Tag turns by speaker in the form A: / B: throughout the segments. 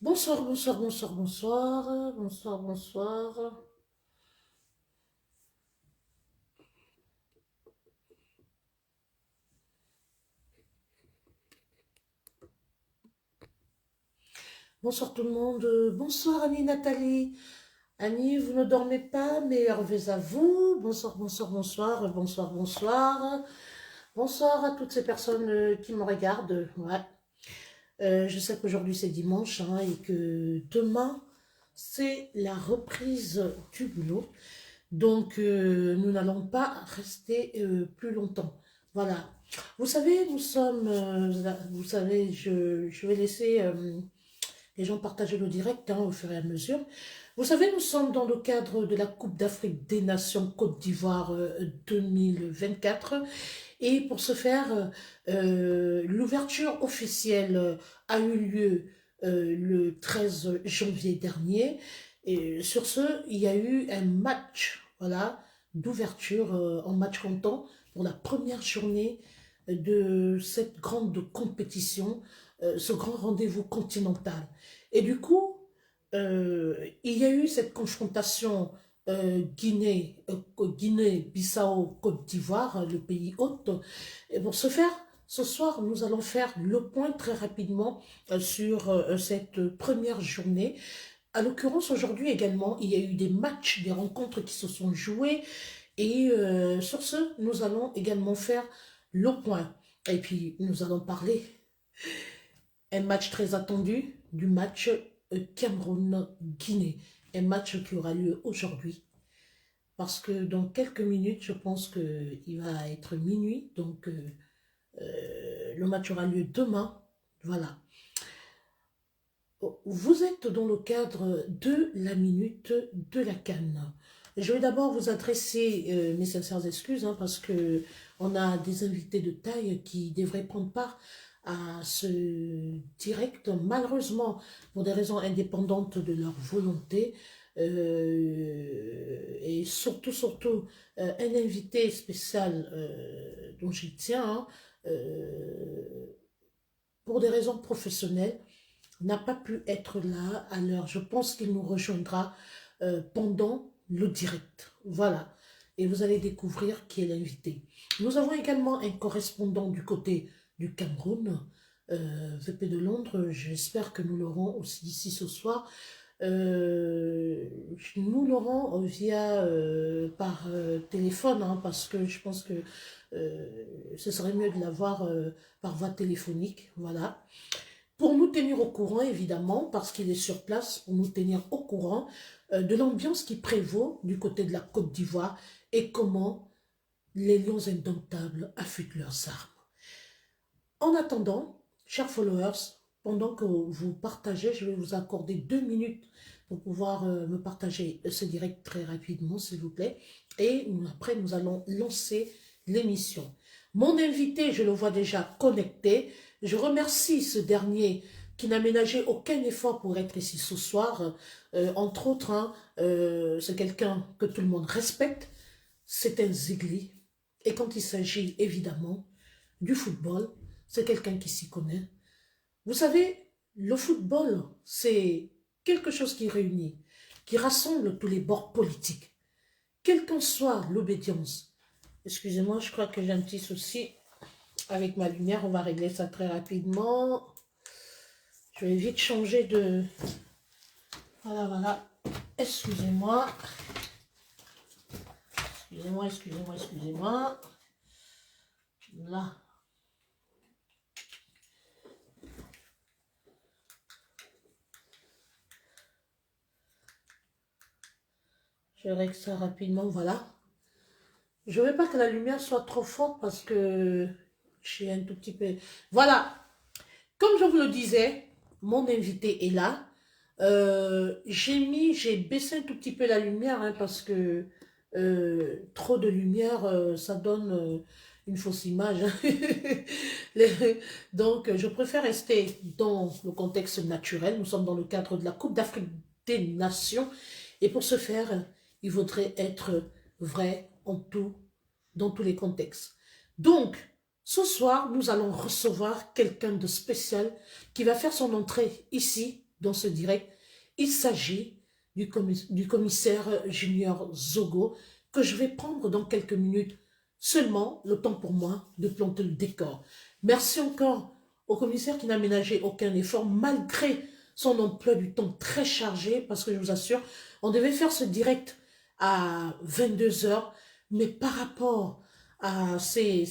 A: Bonsoir, bonsoir, bonsoir, bonsoir, bonsoir, bonsoir. Bonsoir tout le monde. Bonsoir Annie, Nathalie. Annie, vous ne dormez pas, meilleurs vœux à vous. Bonsoir, bonsoir, bonsoir, bonsoir, bonsoir. Bonsoir à toutes ces personnes qui me regardent. Ouais. Je sais qu'aujourd'hui c'est dimanche hein, et que demain c'est la reprise du boulot. Donc nous n'allons pas rester plus longtemps. Voilà. Vous savez, nous sommes, vous savez, je vais laisser les gens partager le direct hein, au fur et à mesure. Vous savez, nous sommes dans le cadre de la Coupe d'Afrique des Nations Côte d'Ivoire 2024. Et pour ce faire, l'ouverture officielle a eu lieu le 13 janvier dernier. Et sur ce, il y a eu un match voilà, d'ouverture en match comptant pour la première journée de cette grande compétition, ce grand rendez-vous continental. Et du coup, il y a eu cette confrontation Guinée-Bissau, Côte d'Ivoire, le pays hôte. Et pour ce faire, ce soir, nous allons faire le point très rapidement sur cette première journée. À l'occurrence, aujourd'hui également, il y a eu des matchs, des rencontres qui se sont jouées. Et sur ce, nous allons également faire le point. Et puis, nous allons parler un match très attendu du match Cameroun-Guinée. Un match qui aura lieu aujourd'hui. Parce que dans quelques minutes, je pense qu'il va être minuit. Donc, le match aura lieu demain. Voilà. Vous êtes dans le cadre de la minute de la CAN. Je vais d'abord vous adresser mes sincères excuses hein, parce que on a des invités de taille qui devraient prendre part à ce direct. Malheureusement, pour des raisons indépendantes de leur volonté, et surtout, un invité spécial dont j'y tiens, hein, pour des raisons professionnelles, n'a pas pu être là à l'heure. Je pense qu'il nous rejoindra pendant le direct. Voilà. Et vous allez découvrir qui est l'invité. Nous avons également un correspondant du côté du Cameroun, VP de Londres. J'espère que nous l'aurons aussi ici ce soir. Nous l'aurons via par téléphone hein, parce que je pense que ce serait mieux de l'avoir par voie téléphonique. Voilà pour nous tenir au courant, évidemment, parce qu'il est sur place, pour nous tenir au courant de l'ambiance qui prévaut du côté de la Côte d'Ivoire et comment les lions indomptables affûtent leurs armes. En attendant, chers followers, pendant que vous partagez, je vais vous accorder 2 minutes pour pouvoir me partager ce direct très rapidement, s'il vous plaît. Et après, nous allons lancer l'émission. Mon invité, je le vois déjà connecté. Je remercie ce dernier qui n'a ménagé aucun effort pour être ici ce soir. Entre autres, hein, c'est quelqu'un que tout le monde respecte. C'est un Zigli. Et quand il s'agit évidemment du football, c'est quelqu'un qui s'y connaît. Vous savez, le football, c'est quelque chose qui réunit, qui rassemble tous les bords politiques, quelle qu'en soit l'obédience. Excusez-moi, je crois que j'ai un petit souci avec ma lumière, on va régler ça très rapidement. Je vais vite changer de... Voilà. Excusez-moi. Excusez-moi. Là. Je règle ça rapidement, voilà. Je ne veux pas que la lumière soit trop forte parce que j'ai un tout petit peu... Voilà. Comme je vous le disais, mon invité est là. J'ai baissé un tout petit peu la lumière hein, parce que trop de lumière, ça donne une fausse image. Donc, je préfère rester dans le contexte naturel. Nous sommes dans le cadre de la Coupe d'Afrique des Nations. Et pour ce faire, il faudrait être vrai en tout, dans tous les contextes. Donc, Ce soir, nous allons recevoir quelqu'un de spécial qui va faire son entrée ici, dans ce direct. Il s'agit du commissaire Junior Zogo, que je vais prendre dans quelques minutes. Seulement, le temps pour moi de planter le décor. Merci encore au commissaire qui n'a ménagé aucun effort, malgré son emploi du temps très chargé, parce que je vous assure, on devait faire ce direct à 22 heures, mais par rapport c'est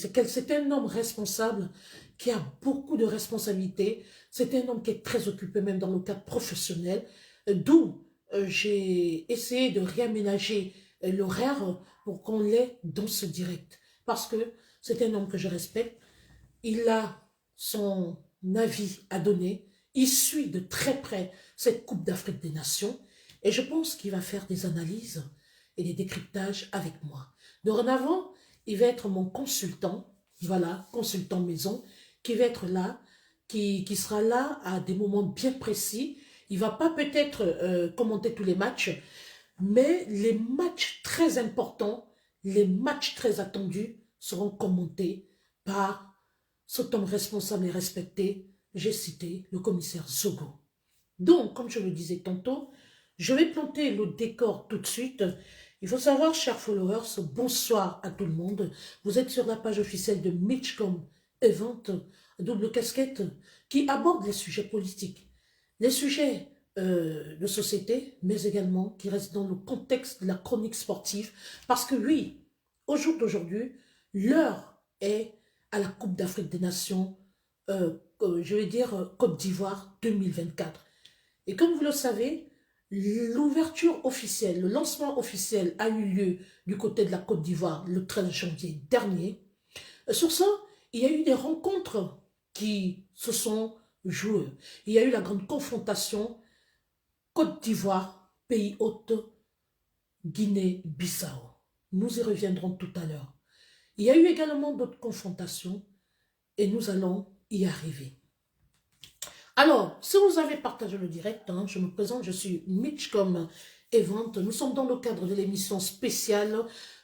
A: un homme responsable qui a beaucoup de responsabilités. C'est un homme qui est très occupé même dans le cadre professionnel, d'où j'ai essayé de réaménager l'horaire pour qu'on l'ait dans ce direct. Parce que c'est un homme que je respecte. Il a son avis à donner. Il suit de très près cette Coupe d'Afrique des Nations. Et je pense qu'il va faire des analyses et des décryptages avec moi. Dorénavant, il va être mon consultant, voilà, consultant maison, qui va être là, qui sera là à des moments bien précis. Il va pas peut-être commenter tous les matchs, mais les matchs très importants, les matchs très attendus seront commentés par cet homme responsable et respecté. J'ai cité le commissaire Zogo. Donc, comme je le disais tantôt, je vais planter le décor tout de suite. Il faut savoir, chers followers, bonsoir à tout le monde. Vous êtes sur la page officielle de Mitchcom Event, double casquette, qui aborde les sujets politiques, les sujets de société, mais également qui restent dans le contexte de la chronique sportive. Parce que oui, au jour d'aujourd'hui, l'heure est à la Coupe d'Afrique des Nations, je vais dire Côte d'Ivoire 2024. Et comme vous le savez, l'ouverture officielle, le lancement officiel a eu lieu du côté de la Côte d'Ivoire le 13 janvier dernier. Sur ça, il y a eu des rencontres qui se sont jouées. Il y a eu la grande confrontation Côte d'Ivoire, pays hôte, Guinée-Bissau. Nous y reviendrons tout à l'heure. Il y a eu également d'autres confrontations et nous allons y arriver. Alors, si vous avez partagé le direct, je me présente, je suis Mitchcom Event. Nous sommes dans le cadre de l'émission spéciale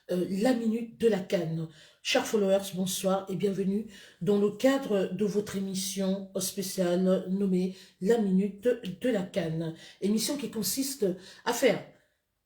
A: La Minute de la CAN. Chers followers, bonsoir et bienvenue dans le cadre de votre émission spéciale nommée La Minute de la CAN. Émission qui consiste à faire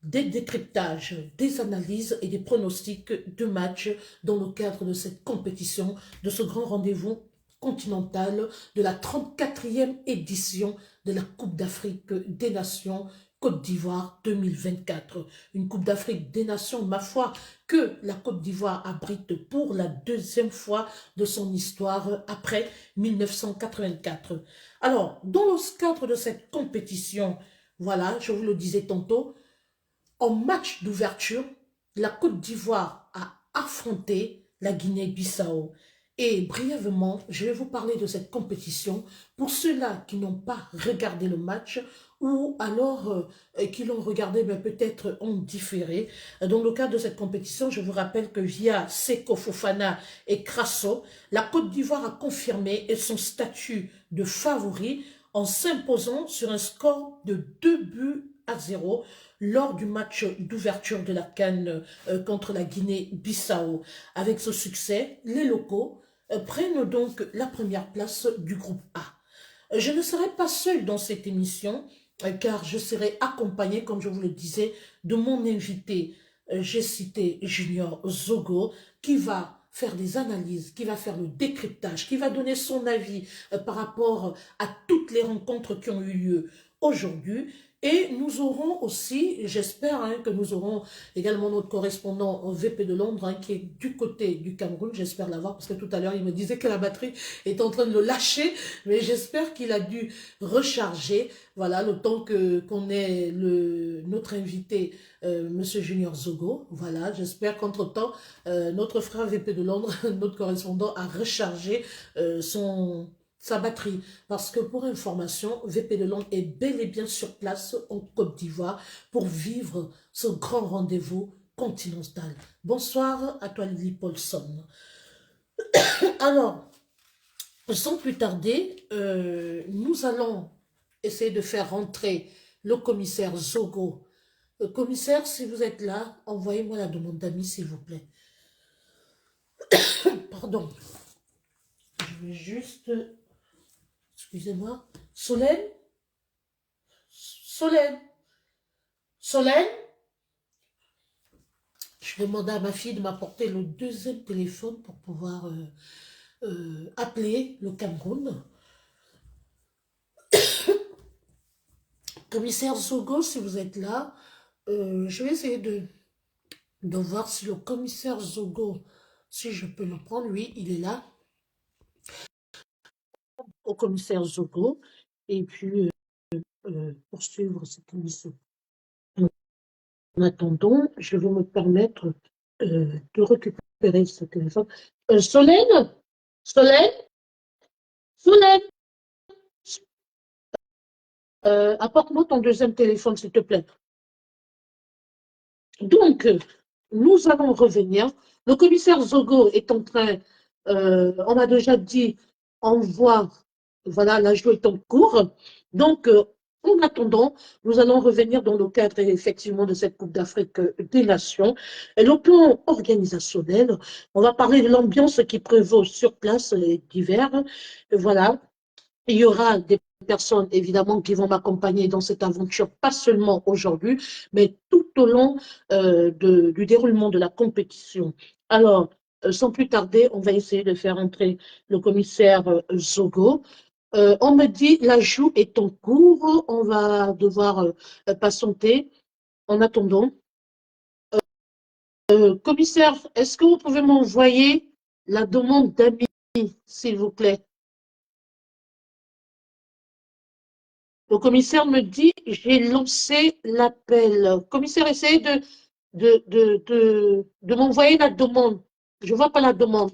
A: des décryptages, des analyses et des pronostics de matchs dans le cadre de cette compétition, de ce grand rendez-vous continental de la 34e édition de la Coupe d'Afrique des Nations Côte d'Ivoire 2024. Une Coupe d'Afrique des Nations, ma foi, que la Côte d'Ivoire abrite pour la deuxième fois de son histoire après 1984. Alors, dans le cadre de cette compétition, voilà, je vous le disais tantôt, en match d'ouverture, la Côte d'Ivoire a affronté la Guinée-Bissau. Et brièvement, je vais vous parler de cette compétition pour ceux-là qui n'ont pas regardé le match ou alors qui l'ont regardé mais peut-être en différé. Dans le cadre de cette compétition, je vous rappelle que via Seko Fofana et Crasso, la Côte d'Ivoire a confirmé son statut de favori en s'imposant sur un score de 2-0 lors du match d'ouverture de la CAN contre la Guinée-Bissau. Avec ce succès, les locaux prennent donc la première place du groupe A. Je ne serai pas seule dans cette émission, car je serai accompagnée, comme je vous le disais, de mon invité, j'ai cité Junior Zogo, qui va faire des analyses, qui va faire le décryptage, qui va donner son avis par rapport à toutes les rencontres qui ont eu lieu aujourd'hui. Et nous aurons aussi, j'espère que nous aurons également notre correspondant au VP de Londres qui est du côté du Cameroun, j'espère l'avoir parce que tout à l'heure il me disait que la batterie est en train de le lâcher, mais j'espère qu'il a dû recharger, voilà, le temps qu'on ait notre invité, Monsieur Junior Zogo, voilà, j'espère qu'entre-temps, notre frère VP de Londres, notre correspondant a rechargé sa batterie. Parce que pour information, VP de Londres est bel et bien sur place en Côte d'Ivoire pour vivre ce grand rendez-vous continental. Bonsoir à toi Lily Paulson. Alors, sans plus tarder, nous allons essayer de faire rentrer le commissaire Zogo. Commissaire, si vous êtes là, envoyez-moi la demande d'amis s'il vous plaît. Pardon. vais juste... Excusez-moi. Solène? Solène? Solène? Je demandais à ma fille de m'apporter le deuxième téléphone pour pouvoir appeler le Cameroun. Commissaire Zogo, si vous êtes là, je vais essayer de voir si le commissaire Zogo, si je peux le prendre, lui, il est là, au commissaire Zogo, et puis poursuivre cette émission. En attendant, je vais me permettre de récupérer ce téléphone. Solène? Solène? Solène? Apporte-moi ton deuxième téléphone, s'il te plaît. Donc, nous allons revenir. Le commissaire Zogo est en train, on a déjà dit, on voit, voilà, la joue est en cours. Donc, en attendant, nous allons revenir dans le cadre effectivement de cette Coupe d'Afrique des Nations. Et le plan organisationnel, on va parler de l'ambiance qui prévaut sur place, les divers. Voilà, il y aura des personnes, évidemment, qui vont m'accompagner dans cette aventure, pas seulement aujourd'hui, mais tout au long du déroulement de la compétition. Alors, sans plus tarder, on va essayer de faire entrer le commissaire Zogo. On me dit, la joue est en cours, on va devoir patienter. En attendant, commissaire, est-ce que vous pouvez m'envoyer la demande d'amis, s'il vous plaît? Le commissaire me dit, j'ai lancé l'appel. Commissaire, essayez de m'envoyer la demande. Je ne vois pas la demande.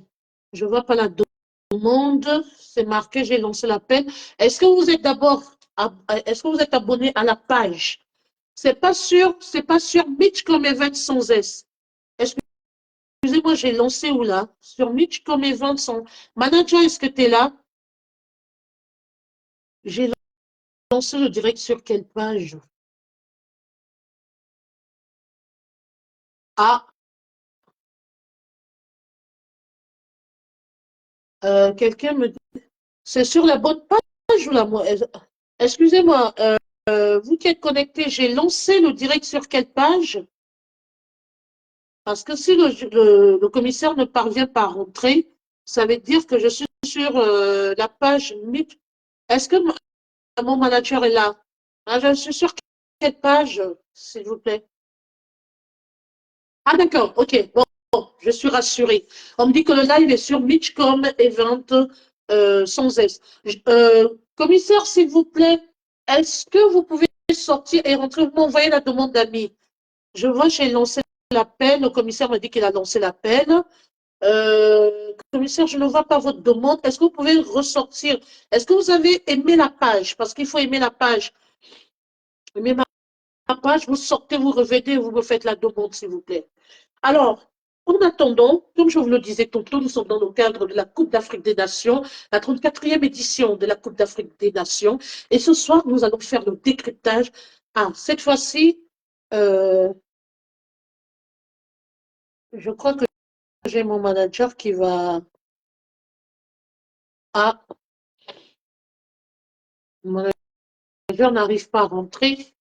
A: Je ne vois pas la demande. C'est marqué, j'ai lancé l'appel. Est-ce que vous êtes d'abord, est-ce que vous êtes abonné à la page? C'est pas sur Mitchcom Event sans S. Excusez-moi, j'ai lancé où là? Sur Mitchcom Event sans. Manager, est-ce que tu es là? J'ai lancé le direct sur quelle page? Ah, quelqu'un me dit, c'est sur la bonne page ou la moi? Excusez-moi, vous qui êtes connecté, j'ai lancé le direct sur quelle page? Parce que si le commissaire ne parvient pas à rentrer, ça veut dire que je suis sur la page MIP. Est-ce que mon manager est là? Ah, je suis sur quelle page, s'il vous plaît? Ah, d'accord, ok. Bon, je suis rassurée. On me dit que le live est sur Mitchcom Event sans S. Commissaire, s'il vous plaît, est-ce que vous pouvez sortir et rentrer? Vous m'envoyez la demande d'amis. Je vois, j'ai lancé l'appel. Le commissaire m'a dit qu'il a lancé l'appel. Commissaire, je ne vois pas votre demande. Est-ce que vous pouvez ressortir? Est-ce que vous avez aimé la page? Parce qu'il faut aimer la page. Aimez ma page, vous sortez, vous revenez, vous me faites la demande, s'il vous plaît. Alors, en attendant, comme je vous le disais tantôt, nous sommes dans le cadre de la Coupe d'Afrique des Nations, la 34e édition de la Coupe d'Afrique des Nations. Et ce soir, nous allons faire le décryptage. Ah, cette fois-ci, je crois que j'ai mon manager qui va... Ah, mon manager n'arrive pas à rentrer.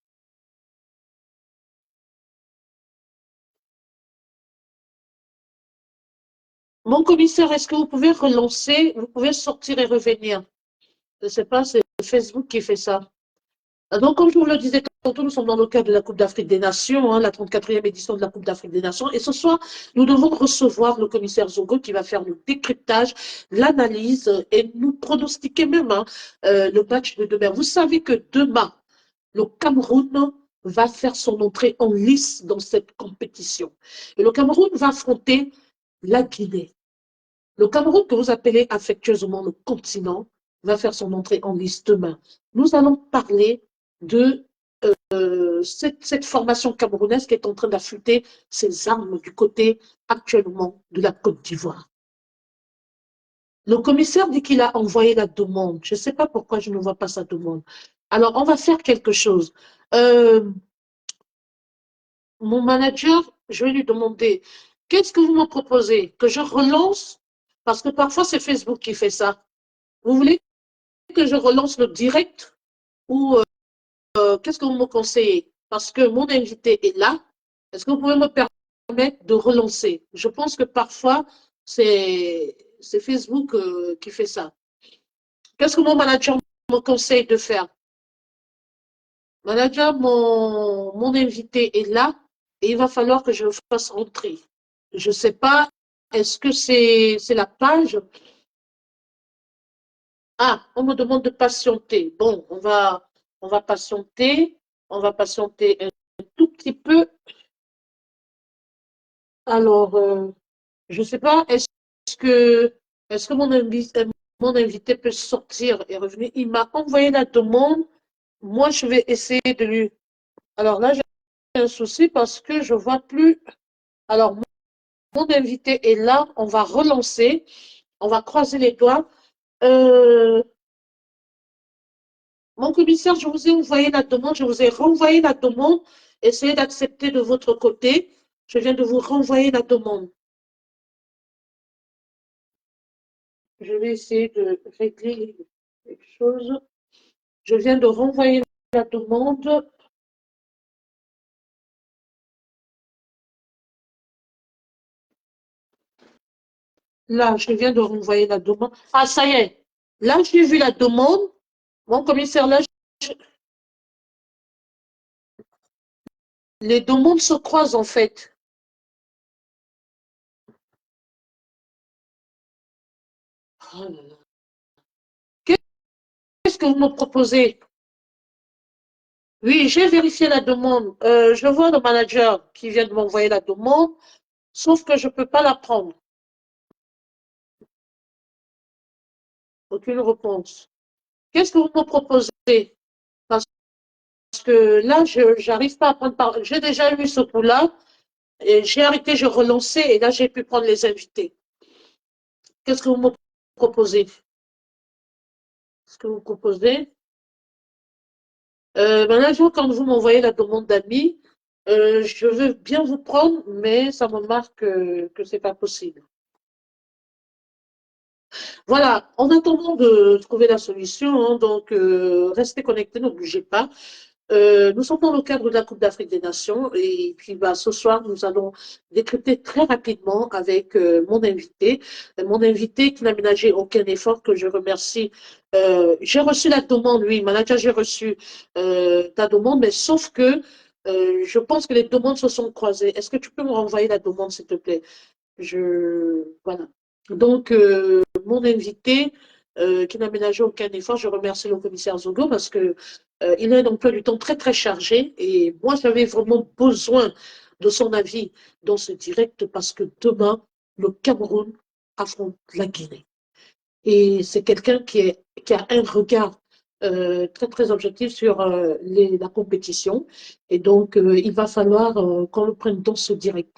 A: Mon commissaire, est-ce que vous pouvez relancer? Vous pouvez sortir et revenir. Je ne sais pas, c'est Facebook qui fait ça. Donc, comme je vous le disais tantôt, nous sommes dans le cadre de la Coupe d'Afrique des Nations, hein, la 34e édition de la Coupe d'Afrique des Nations. Et ce soir, nous devons recevoir le commissaire Zogo qui va faire le décryptage, l'analyse et nous pronostiquer même le match de demain. Vous savez que demain, le Cameroun va faire son entrée en lice dans cette compétition. Et le Cameroun va affronter la Guinée. Le Cameroun, que vous appelez affectueusement le continent, va faire son entrée en lice demain. Nous allons parler de cette formation camerounaise qui est en train d'affûter ses armes du côté actuellement de la Côte d'Ivoire. Le commissaire dit qu'il a envoyé la demande. Je ne sais pas pourquoi je ne vois pas sa demande. Alors, on va faire quelque chose. Mon manager, je vais lui demander, qu'est-ce que vous me proposez? Que je relance? Parce que parfois, c'est Facebook qui fait ça. Vous voulez que je relance le direct ou qu'est-ce que vous me conseillez? Parce que mon invité est là. Est-ce que vous pouvez me permettre de relancer? Je pense que parfois, c'est Facebook qui fait ça. Qu'est-ce que mon manager me conseille de faire? Manager, mon invité est là et il va falloir que je le fasse rentrer. Je ne sais pas, est-ce que c'est la page? Ah, on me demande de patienter. Bon, on va patienter. On va patienter un tout petit peu. Alors, je ne sais pas, que, est-ce que mon invité peut sortir et revenir? Il m'a envoyé la demande. Moi, je vais essayer de lui. Alors là, j'ai un souci parce que je ne vois plus. Alors, mon invité est là. On va relancer. On va croiser les doigts. Euh, Mon commissaire, je vous ai envoyé la demande. Je vous ai renvoyé la demande. Essayez d'accepter de votre côté. Je viens de vous renvoyer la demande. Je vais essayer de régler quelque chose. Je viens de renvoyer la demande. Là, je viens de renvoyer la demande. Ah, ça y est. Là, j'ai vu la demande. Mon commissaire, là, les demandes se croisent en fait. Oh là là. Qu'est-ce que vous me proposez? Oui, j'ai vérifié la demande. Je vois le manager qui vient de m'envoyer la demande, sauf que je ne peux pas la prendre. Aucune réponse. Qu'est-ce que vous me proposez? Parce que là, je n'arrive pas à prendre part. J'ai déjà eu ce coup-là. Et j'ai arrêté, je relançais et là, j'ai pu prendre les invités. Qu'est-ce que vous me proposez? Ce que vous proposez? Maintenant, quand vous m'envoyez la demande d'amis, je veux bien vous prendre, mais ça me marque que ce n'est pas possible. Voilà, en attendant de trouver la solution, hein, donc restez connectés, ne bougez pas. Nous sommes dans le cadre de la Coupe d'Afrique des Nations et puis bah, ce soir, nous allons décrypter très rapidement avec mon invité qui n'a ménagé aucun effort, que je remercie. J'ai reçu la demande, oui, manager, j'ai reçu ta demande, mais sauf que je pense que les demandes se sont croisées. Est-ce que tu peux me renvoyer la demande, s'il te plaît? Voilà. Donc, mon invité, qui n'a ménagé aucun effort, je remercie le commissaire Zogo parce que il a un emploi du temps très, très chargé et moi, j'avais vraiment besoin de son avis dans ce direct parce que demain, le Cameroun affronte la Guinée. Et c'est quelqu'un qui a un regard très, très objectif sur la compétition. Et donc, il va falloir qu'on le prenne dans ce direct.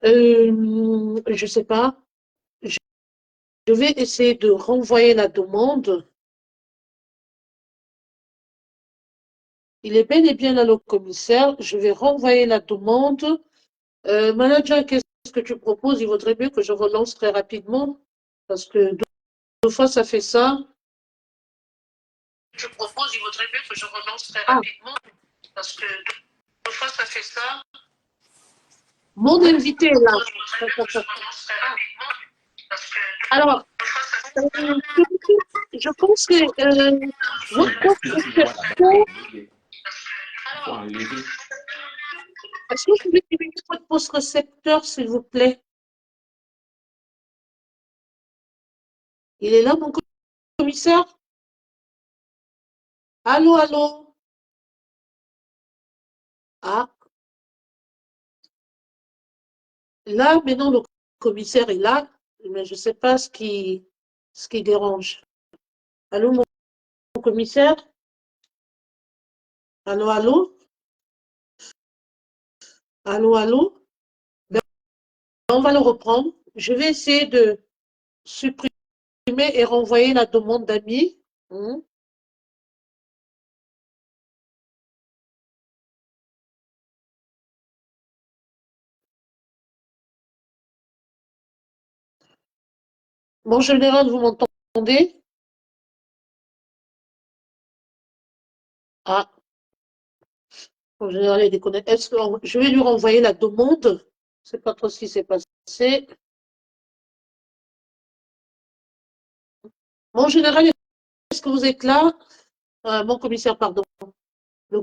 A: Je ne sais pas. Je vais essayer de renvoyer la demande. Il est bel et bien là, le commissaire. Je vais renvoyer la demande. Manager, qu'est-ce que tu proposes? Il vaudrait mieux que je relance très rapidement parce que deux fois ça fait ça. Je propose, il vaudrait mieux que je relance très rapidement parce que deux fois ça fait ça. Mon invité est là. Alors, je pense que votre poste, est-ce que vous pouvez diminuer votre poste récepteur, s'il vous plaît? Il est là, mon commissaire? Allô, allô? Ah, là, maintenant, le commissaire est là, mais je ne sais pas ce qui dérange. Allô, mon commissaire? Allô, allô? Allô, allô? Ben, on va le reprendre. Je vais essayer de supprimer et renvoyer la demande d'amis. Mon général, vous m'entendez? Ah, en général, il déconnecte. Est-ce que je vais lui renvoyer la demande? Je sais pas trop ce qui s'est passé. Mon général, est-ce que vous êtes là? Mon commissaire, pardon. Le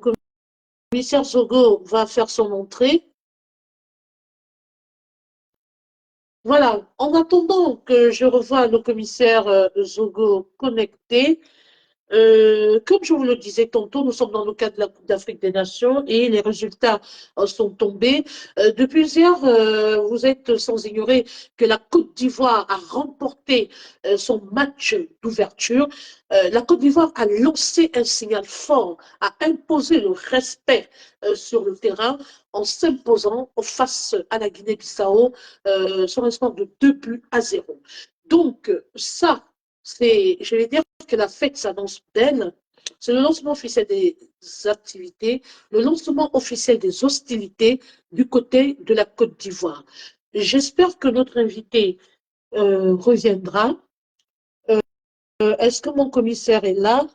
A: commissaire Zogo va faire son entrée. Voilà. En attendant que je revoie le commissaire Zogo connecté, comme je vous le disais tantôt, nous sommes dans le cadre de la Coupe d'Afrique des Nations et les résultats sont tombés. Depuis hier, vous êtes sans ignorer que la Côte d'Ivoire a remporté son match d'ouverture. La Côte d'Ivoire a lancé un signal fort, a imposé le respect sur le terrain en s'imposant face à la Guinée-Bissau sur un score de 2 buts à 0. Donc, ça, c'est, je vais dire, que la fête s'annonce belle. C'est le lancement officiel des activités, le lancement officiel des hostilités du côté de la Côte d'Ivoire. J'espère que notre invité reviendra. Est-ce que mon commissaire est là?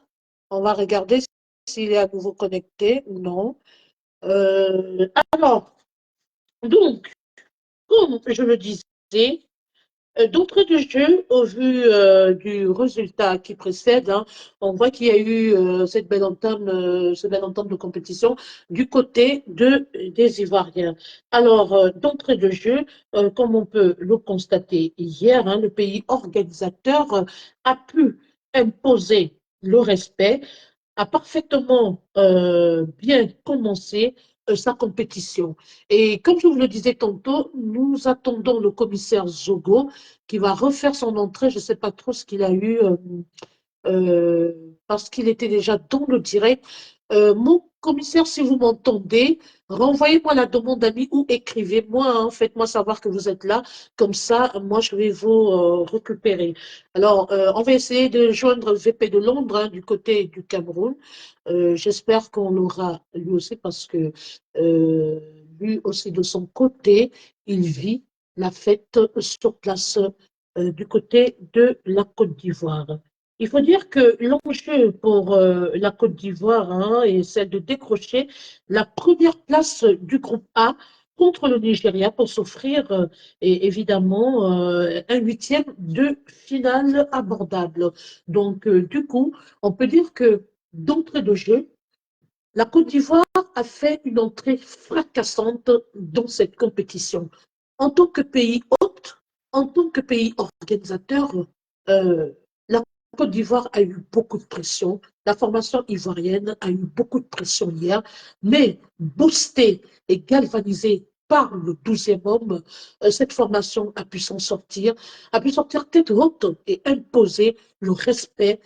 A: On va regarder s'il est à nouveau connecté ou non. Alors, donc, comme je le disais, d'entrée de jeu, au vu du résultat qui précède, hein, on voit qu'il y a eu cette belle entame de compétition du côté des Ivoiriens. Alors, d'entrée de jeu, comme on peut le constater hier, hein, le pays organisateur a pu imposer le respect, a parfaitement bien commencé sa compétition. Et comme je vous le disais tantôt, nous attendons le commissaire Zogo qui va refaire son entrée. Je ne sais pas trop ce qu'il a eu euh, parce qu'il était déjà dans le direct. Mon commissaire, si vous m'entendez, renvoyez-moi la demande d'amis ou écrivez-moi, hein, faites-moi savoir que vous êtes là. Comme ça, moi, je vais vous récupérer. Alors, on va essayer de joindre le VP de Londres hein, du côté du Cameroun. J'espère qu'on l'aura lui aussi parce que euh, lui aussi, de son côté, il vit la fête sur place du côté de la Côte d'Ivoire. Il faut dire que l'enjeu pour la Côte d'Ivoire hein, est celle de décrocher la première place du groupe A contre le Nigeria pour s'offrir et évidemment un huitième de finale abordable. Donc, du coup, on peut dire que d'entrée de jeu, la Côte d'Ivoire a fait une entrée fracassante dans cette compétition. En tant que pays hôte, en tant que pays organisateur, la Côte d'Ivoire a eu beaucoup de pression. La formation ivoirienne a eu beaucoup de pression hier, mais boostée et galvanisée par le 12e homme, cette formation a pu s'en sortir, a pu sortir tête haute et imposer le respect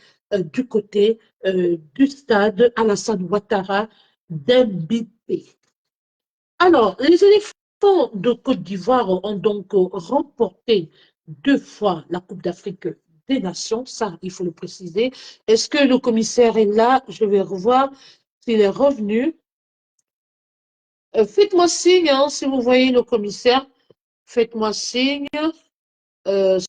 A: du côté du stade Alassane Ouattara d'Mbipé. Alors, les éléphants de Côte d'Ivoire ont donc remporté 2 fois la Coupe d'Afrique des Nations, ça, il faut le préciser. Est-ce que le commissaire est là? Je vais revoir s'il est revenu. Faites-moi signe, hein, si vous voyez le commissaire, faites-moi signe. Euh,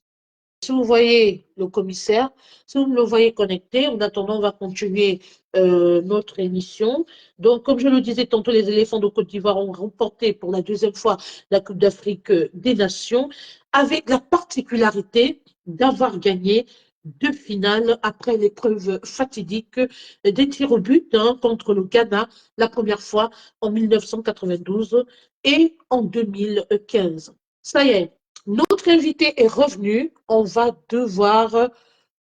A: Si vous voyez le commissaire, si vous me le voyez connecté, en attendant, on va continuer notre émission. Donc, comme je le disais tantôt, les éléphants de Côte d'Ivoire ont remporté pour la 2e fois la Coupe d'Afrique des Nations, avec la particularité d'avoir gagné 2 finales après l'épreuve fatidique des tirs au but hein, contre le Ghana, la première fois en 1992 et en 2015. Ça y est, notre invité est revenu. On va devoir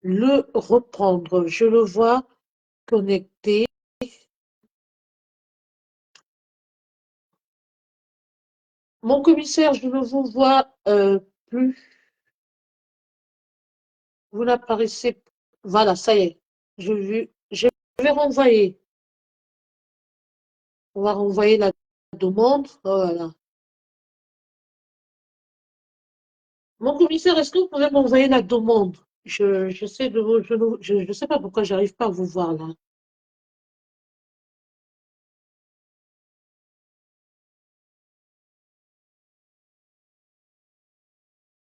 A: le reprendre. Je le vois connecté. Mon commissaire, je ne vous vois plus. Vous n'apparaissez. Voilà, ça y est. Je vais renvoyer. On va renvoyer la demande. Voilà. Mon commissaire, est-ce que vous pouvez m'envoyer la demande? Je sais de vous, je sais pas pourquoi j'arrive pas à vous voir là.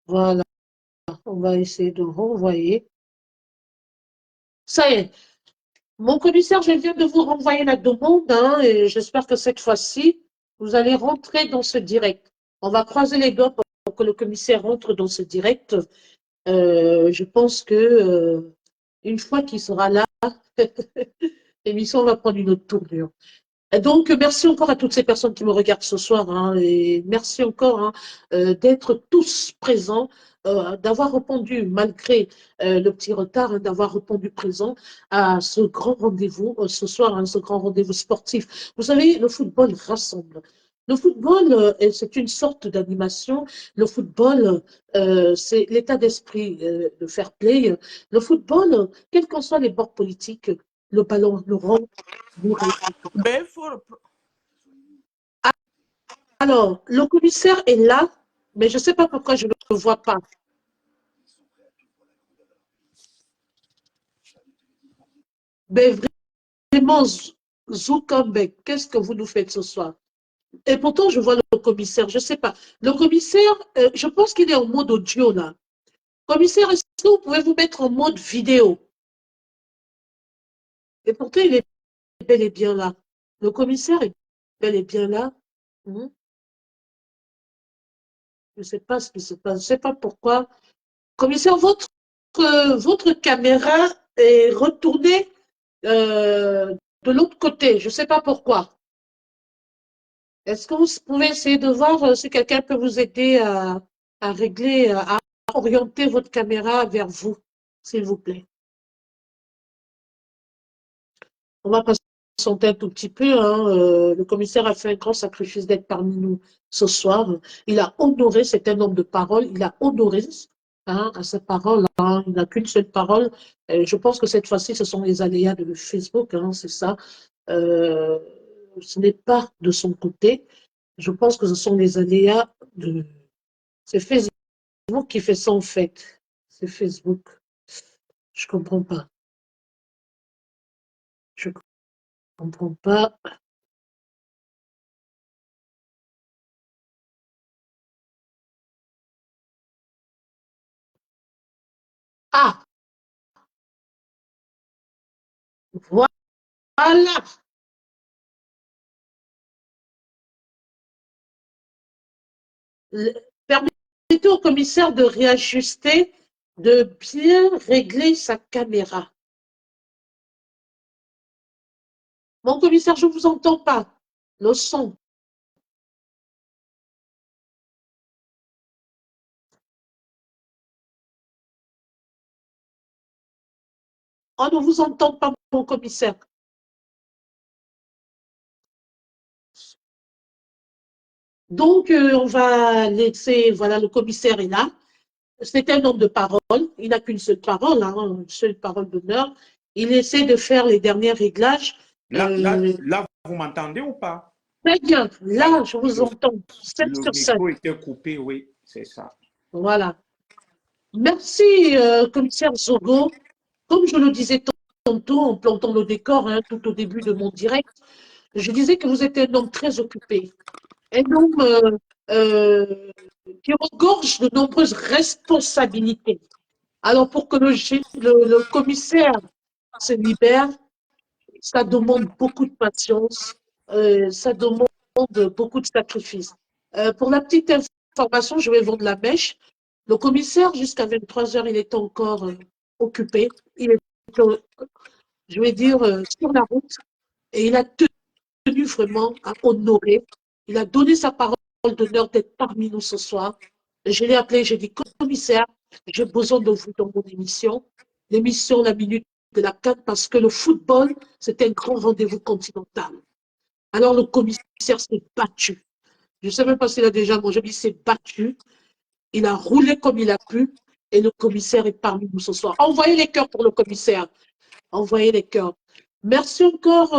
A: Voilà. On va essayer de renvoyer. Ça y est. Mon commissaire, je viens de vous renvoyer la demande, hein, et j'espère que cette fois-ci, vous allez rentrer dans ce direct. On va croiser les doigts pour que le commissaire rentre dans ce direct. Je pense que une fois qu'il sera là, l'émission va prendre une autre tournure. Et donc, merci encore à toutes ces personnes qui me regardent ce soir, hein, et merci encore, hein, d'être tous présents, d'avoir répondu, malgré le petit retard, hein, d'avoir répondu présent à ce grand rendez-vous ce soir, hein, ce grand rendez-vous sportif. Vous savez, le football rassemble. Le football, c'est une sorte d'animation. Le football, c'est l'état d'esprit de fair play. Le football, quels qu'en soient les bords politiques, le ballon le rend.
B: Ben, il faut...
A: Alors, le commissaire est là, mais je ne sais pas pourquoi je ne le vois pas. Mais vraiment, Zuckerberg, qu'est-ce que vous nous faites ce soir? Et pourtant, je vois le commissaire, je ne sais pas. Le commissaire, je pense qu'il est en mode audio là. Commissaire, est-ce que vous pouvez vous mettre en mode vidéo? Et pourtant, il est bel et bien là. Le commissaire est bel et bien là. Hmm. Je ne sais pas ce qui se passe. Je ne sais pas pourquoi. Commissaire, votre caméra est retournée de l'autre côté. Je ne sais pas pourquoi. Est-ce que vous pouvez essayer de voir si quelqu'un peut vous aider à régler, à orienter votre caméra vers vous, s'il vous plaît? On va patienter un tout petit peu, hein. Le commissaire a fait un grand sacrifice d'être parmi nous ce soir. Il a honoré, c'est un homme de parole, il a honoré, hein, à sa parole, hein. Il n'a qu'une seule parole. Je pense que cette fois-ci, ce sont les aléas de Facebook, hein, c'est ça. Euh, Ce n'est pas de son côté. Je pense que ce sont les aléas de... C'est Facebook qui fait ça en fait. C'est Facebook. Je comprends pas. Je comprends pas. Ah, voilà. Permettez au commissaire de réajuster, de bien régler sa caméra. Mon commissaire, je ne vous entends pas. Le son. On ne vous entend pas, mon commissaire. Donc, on va laisser, voilà, le commissaire est là. C'est un homme de parole. Il n'a qu'une seule parole, hein, une seule parole d'honneur. Il essaie de faire les derniers réglages.
B: Là, vous m'entendez ou pas?
A: Très bien.
B: Voilà.
A: Là, je vous entends 7
B: Le
A: sur 7.
B: micro était coupé, oui, c'est ça.
A: Voilà. Merci, commissaire Zogo. Comme je le disais tantôt, en plantant le décor, hein, tout au début de mon direct, je disais que vous êtes un homme très occupé. Un homme euh, qui regorge de nombreuses responsabilités. Alors, pour que le commissaire se libère, ça demande beaucoup de patience, ça demande beaucoup de sacrifices. Pour la petite information, je vais vendre la mèche. Le commissaire, jusqu'à 23 heures, il est encore occupé. Il est, je vais dire, sur la route et il a tenu vraiment à honorer. Il a donné sa parole d'honneur d'être parmi nous ce soir. Je l'ai appelé, j'ai dit, commissaire, j'ai besoin de vous dans mon émission. L'émission La Minute de la CAN, parce que le football, c'est un grand rendez-vous continental. Alors le commissaire s'est battu. Je ne sais même pas s'il a déjà mangé, mais il s'est battu. Il a roulé comme il a pu. Et le commissaire est parmi nous ce soir. Envoyez les cœurs pour le commissaire. Envoyez les cœurs. Merci encore,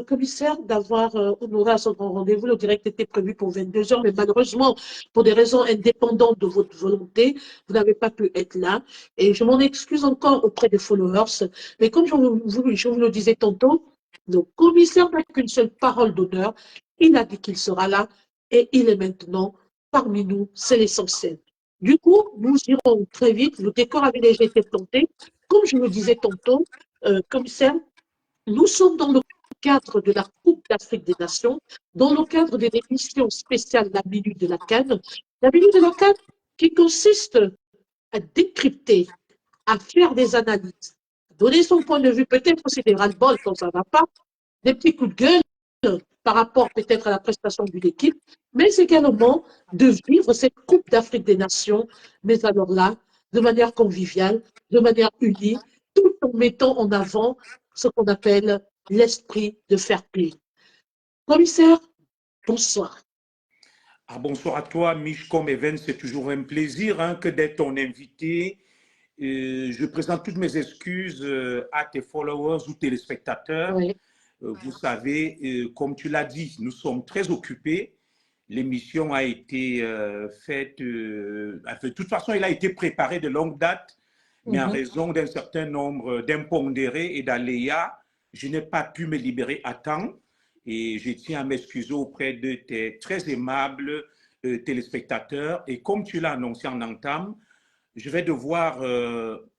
A: commissaire, d'avoir honoré à ce grand rendez-vous. Le direct était prévu pour 22 heures, mais malheureusement, pour des raisons indépendantes de votre volonté, vous n'avez pas pu être là. Et je m'en excuse encore auprès des followers. Mais comme je vous le disais tantôt, le commissaire n'a qu'une seule parole d'honneur. Il a dit qu'il sera là et il est maintenant parmi nous. C'est l'essentiel. Du coup, nous irons très vite. Le décor avait déjà été planté. Comme je le disais tantôt, commissaire,
C: nous sommes dans le cadre de la Coupe d'Afrique des Nations, dans le cadre de l'émission spéciale La Minute de la CAN. La Minute de la CAN qui consiste à décrypter, à faire des analyses, à donner son point de vue, peut-être aussi des ras-le-bol quand ça ne va pas, des petits coups de gueule par rapport peut-être à la prestation d'une équipe, mais également de vivre cette Coupe d'Afrique des Nations, mais alors là, de manière conviviale, de manière unie, tout en mettant en avant ce qu'on appelle l'esprit de fair play. Commissaire, bonsoir.
B: Ah, bonsoir à toi, Mich comme Even, c'est toujours un plaisir que d'être ton invité. Je présente toutes mes excuses à tes followers ou téléspectateurs.
C: Oui.
B: Vous savez, comme tu l'as dit, nous sommes très occupés. L'émission a été faite, de toute façon, elle a été préparée de longue date, mais en raison d'un certain nombre d'impondérés et d'aléas, je n'ai pas pu me libérer à temps. Et je tiens à m'excuser auprès de tes très aimables téléspectateurs. Et comme tu l'as annoncé en entame, je vais devoir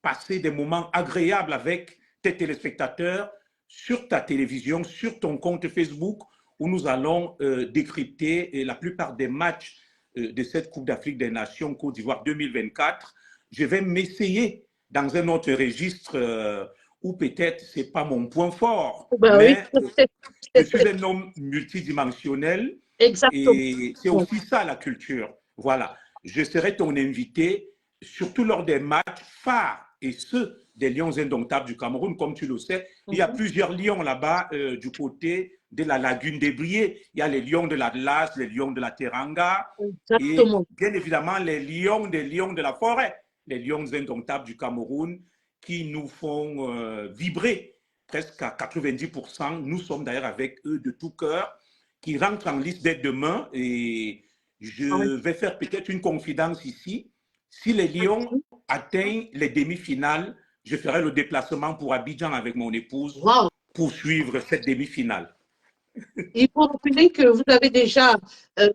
B: passer des moments agréables avec tes téléspectateurs sur ta télévision, sur ton compte Facebook, où nous allons décrypter la plupart des matchs de cette Coupe d'Afrique des Nations Côte d'Ivoire 2024. Je vais m'essayer dans un autre registre où peut-être ce n'est pas mon point fort, mais je suis un homme multidimensionnel.
C: Exactement.
B: Et c'est aussi ça la culture. Voilà, je serai ton invité, surtout lors des matchs phares et ceux des Lions indomptables du Cameroun. Comme tu le sais, il y a plusieurs lions là-bas du côté de la lagune des Briers. Il y a les lions de l'Atlas, les lions de la Teranga.
C: Exactement.
B: Et bien évidemment les lions des lions de la forêt, les lions indomptables du Cameroun qui nous font vibrer presque à 90%. Nous sommes d'ailleurs avec eux de tout cœur, qui rentrent en liste dès demain. Et je vais faire peut-être une confidence ici. Si les Lions atteignent les demi-finales, je ferai le déplacement pour Abidjan avec mon épouse pour suivre cette demi-finale.
C: Il faut rappeler que vous avez déjà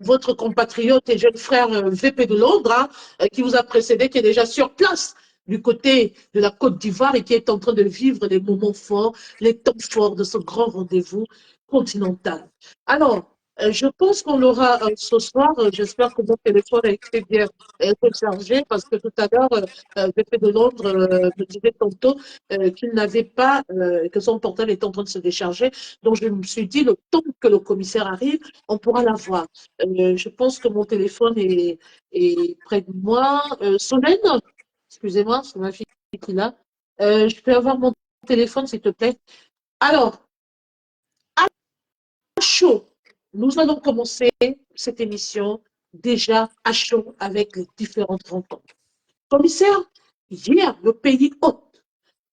C: votre compatriote et jeune frère VP de Londres qui vous a précédé, qui est déjà sur place du côté de la Côte d'Ivoire et qui est en train de vivre les moments forts, les temps forts de ce grand rendez-vous continental. Alors, je pense qu'on l'aura ce soir. J'espère que mon téléphone a été bien rechargé parce que tout à l'heure, VP de Londres me disait tantôt qu'il n'avait pas, que son portable était en train de se décharger. Donc, je me suis dit, le temps que le commissaire arrive, on pourra l'avoir. Je pense que mon téléphone est près de moi. Solène, excusez-moi, c'est ma fille qui est là. Je peux avoir mon téléphone, s'il te plaît. Alors, à chaud, nous allons commencer cette émission déjà à chaud avec les différentes rencontres. Commissaire, hier, le pays hôte,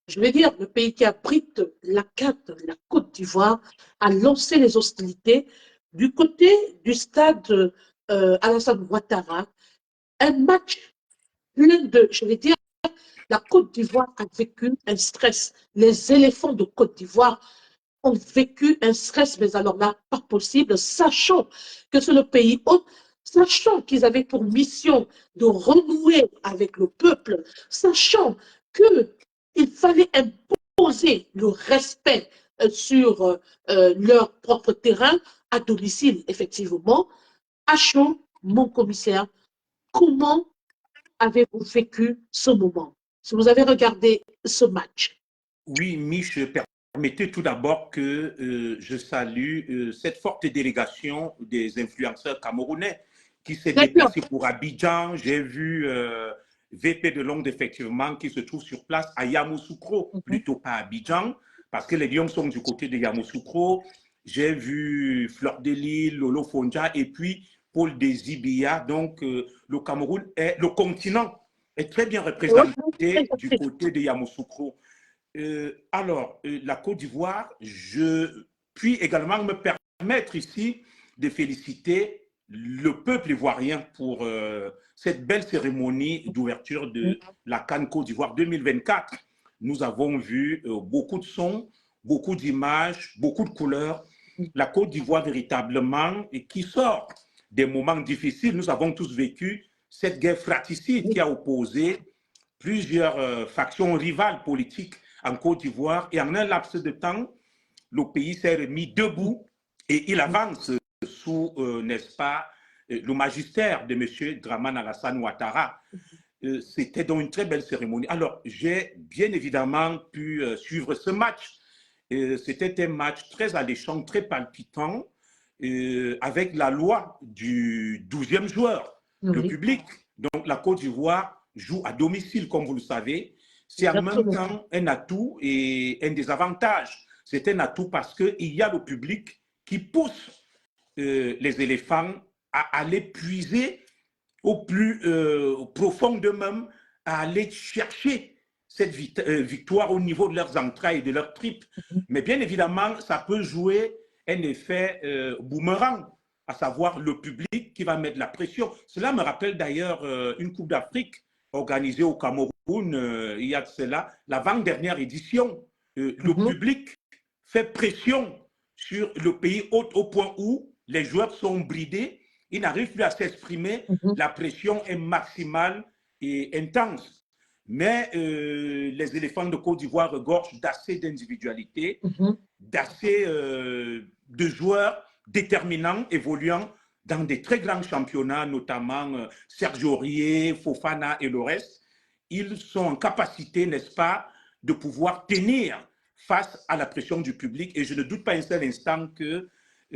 C: je veux dire, le pays qui abrite la carte, la Côte d'Ivoire, a lancé les hostilités du côté du stade Alassane Ouattara. Un match plein de, je veux dire, la Côte d'Ivoire a vécu un stress. Les éléphants de Côte d'Ivoire ont vécu un stress, mais alors là, pas possible, sachant que c'est le pays hôte, sachant qu'ils avaient pour mission de renouer avec le peuple, sachant qu'il fallait imposer le respect sur leur propre terrain, à domicile, effectivement. À chaud, mon commissaire, comment avez-vous vécu ce moment? Si vous avez regardé ce match.
B: Oui, Mich, permettez tout d'abord que je salue cette forte délégation des influenceurs camerounais qui s'est déplacée pour Abidjan. J'ai vu VP de Londres, effectivement, qui se trouve sur place à Yamoussoukro, plutôt pas à Abidjan, parce que les Lions sont du côté de Yamoussoukro. J'ai vu Fleur de Lille, Lolo Fonja et puis Paul Désibia. Donc, le Cameroun le continent est très bien représenté du côté de Yamoussoukro. Alors, la Côte d'Ivoire, je puis également me permettre ici de féliciter le peuple ivoirien pour cette belle cérémonie d'ouverture de la CAN Côte d'Ivoire 2024. Nous avons vu beaucoup de sons, beaucoup d'images, beaucoup de couleurs. La Côte d'Ivoire véritablement, et qui sort des moments difficiles. Nous avons tous vécu cette guerre fratricide qui a opposé plusieurs factions rivales politiques en Côte d'Ivoire, et en un laps de temps, le pays s'est remis debout et il avance sous, n'est-ce pas, le magistère de M. Dramane Alassane Ouattara. C'était donc une très belle cérémonie. Alors, j'ai bien évidemment pu suivre ce match. C'était un match très alléchant, très palpitant, avec la loi du 12e joueur, le public. Donc, la Côte d'Ivoire joue à domicile, comme vous le savez. C'est en même temps un atout et un désavantage. C'est un atout parce qu'il y a le public qui pousse les éléphants à aller puiser au plus profond d'eux-mêmes, à aller chercher cette victoire au niveau de leurs entrailles et de leurs tripes. Mais bien évidemment, ça peut jouer un effet boomerang, à savoir le public qui va mettre la pression. Cela me rappelle d'ailleurs une Coupe d'Afrique organisée au Cameroun il y a de cela, l'avant-dernière édition. Le public fait pression sur le pays au point où les joueurs sont bridés, ils n'arrivent plus à s'exprimer, la pression est maximale et intense. Mais les éléphants de Côte d'Ivoire regorgent d'assez d'individualité, d'assez de joueurs déterminants, évoluant dans des très grands championnats, notamment Serge Aurier, Fofana et le reste. Ils sont en capacité, n'est-ce pas, de pouvoir tenir face à la pression du public. Et je ne doute pas un seul instant que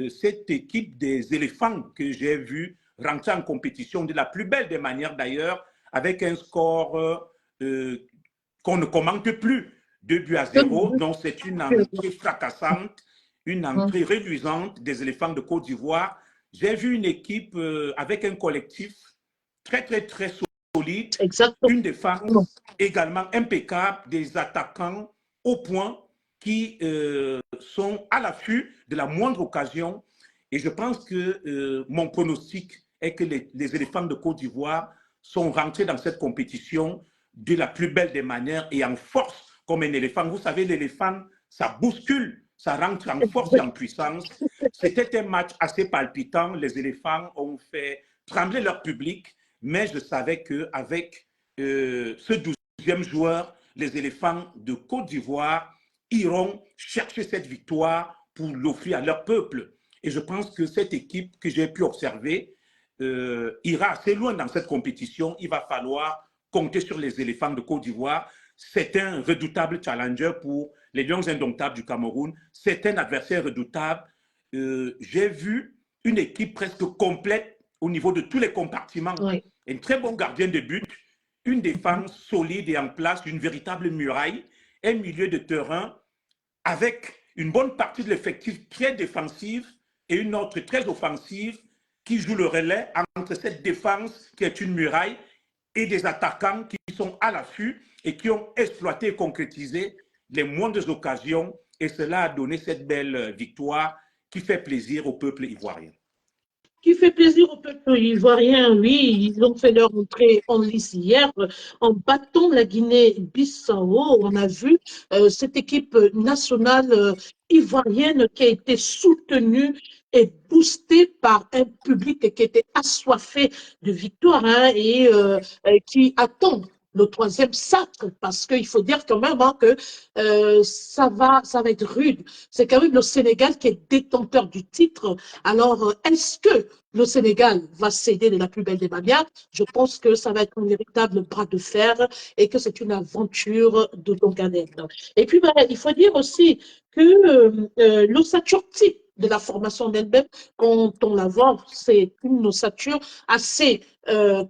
B: cette équipe des éléphants que j'ai vu rentrer en compétition de la plus belle des manières d'ailleurs, avec un score qu'on ne commente plus, 2-0. Donc c'est une entrée fracassante, une entrée réduisante des éléphants de Côte d'Ivoire. J'ai vu une équipe avec un collectif très, très, très solide, une défense également impeccable, des attaquants au point qui sont à l'affût de la moindre occasion. Et je pense que mon pronostic est que les éléphants de Côte d'Ivoire sont rentrés dans cette compétition de la plus belle des manières et en force comme un éléphant. Vous savez, l'éléphant, ça bouscule, ça rentre en force et en puissance. C'était un match assez palpitant. Les éléphants ont fait trembler leur public, mais je savais qu'avec ce 12e joueur, les éléphants de Côte d'Ivoire iront chercher cette victoire pour l'offrir à leur peuple. Et je pense que cette équipe que j'ai pu observer ira assez loin dans cette compétition. Il va falloir compter sur les éléphants de Côte d'Ivoire. C'est un redoutable challenger pour les Lions indomptables du Cameroun. C'est un adversaire redoutable. J'ai vu une équipe presque complète au niveau de tous les compartiments. Un très bon gardien de but, une défense solide et en place, une véritable muraille, un milieu de terrain avec une bonne partie de l'effectif très défensive et une autre très offensive qui joue le relais entre cette défense qui est une muraille et des attaquants qui sont à l'affût et qui ont exploité et concrétisé les moindres occasions. Et cela a donné cette belle victoire qui fait plaisir au peuple ivoirien.
C: Qui fait plaisir au peuple ivoirien, oui, ils ont fait leur entrée en lice hier en battant la Guinée-Bissau. On a vu cette équipe nationale ivoirienne qui a été soutenue et boostée par un public qui était assoiffé de victoire et qui attend le troisième sacre, parce qu'il faut dire quand même que ça va être rude. C'est quand même le Sénégal qui est détenteur du titre. Alors, est-ce que le Sénégal va céder de la plus belle des manières? Je pense que ça va être un véritable bras de fer et que c'est une aventure de longue haleine. Et puis, il faut dire aussi que l'ossature type de la formation d'elle-même, quand on la voit, c'est une ossature assez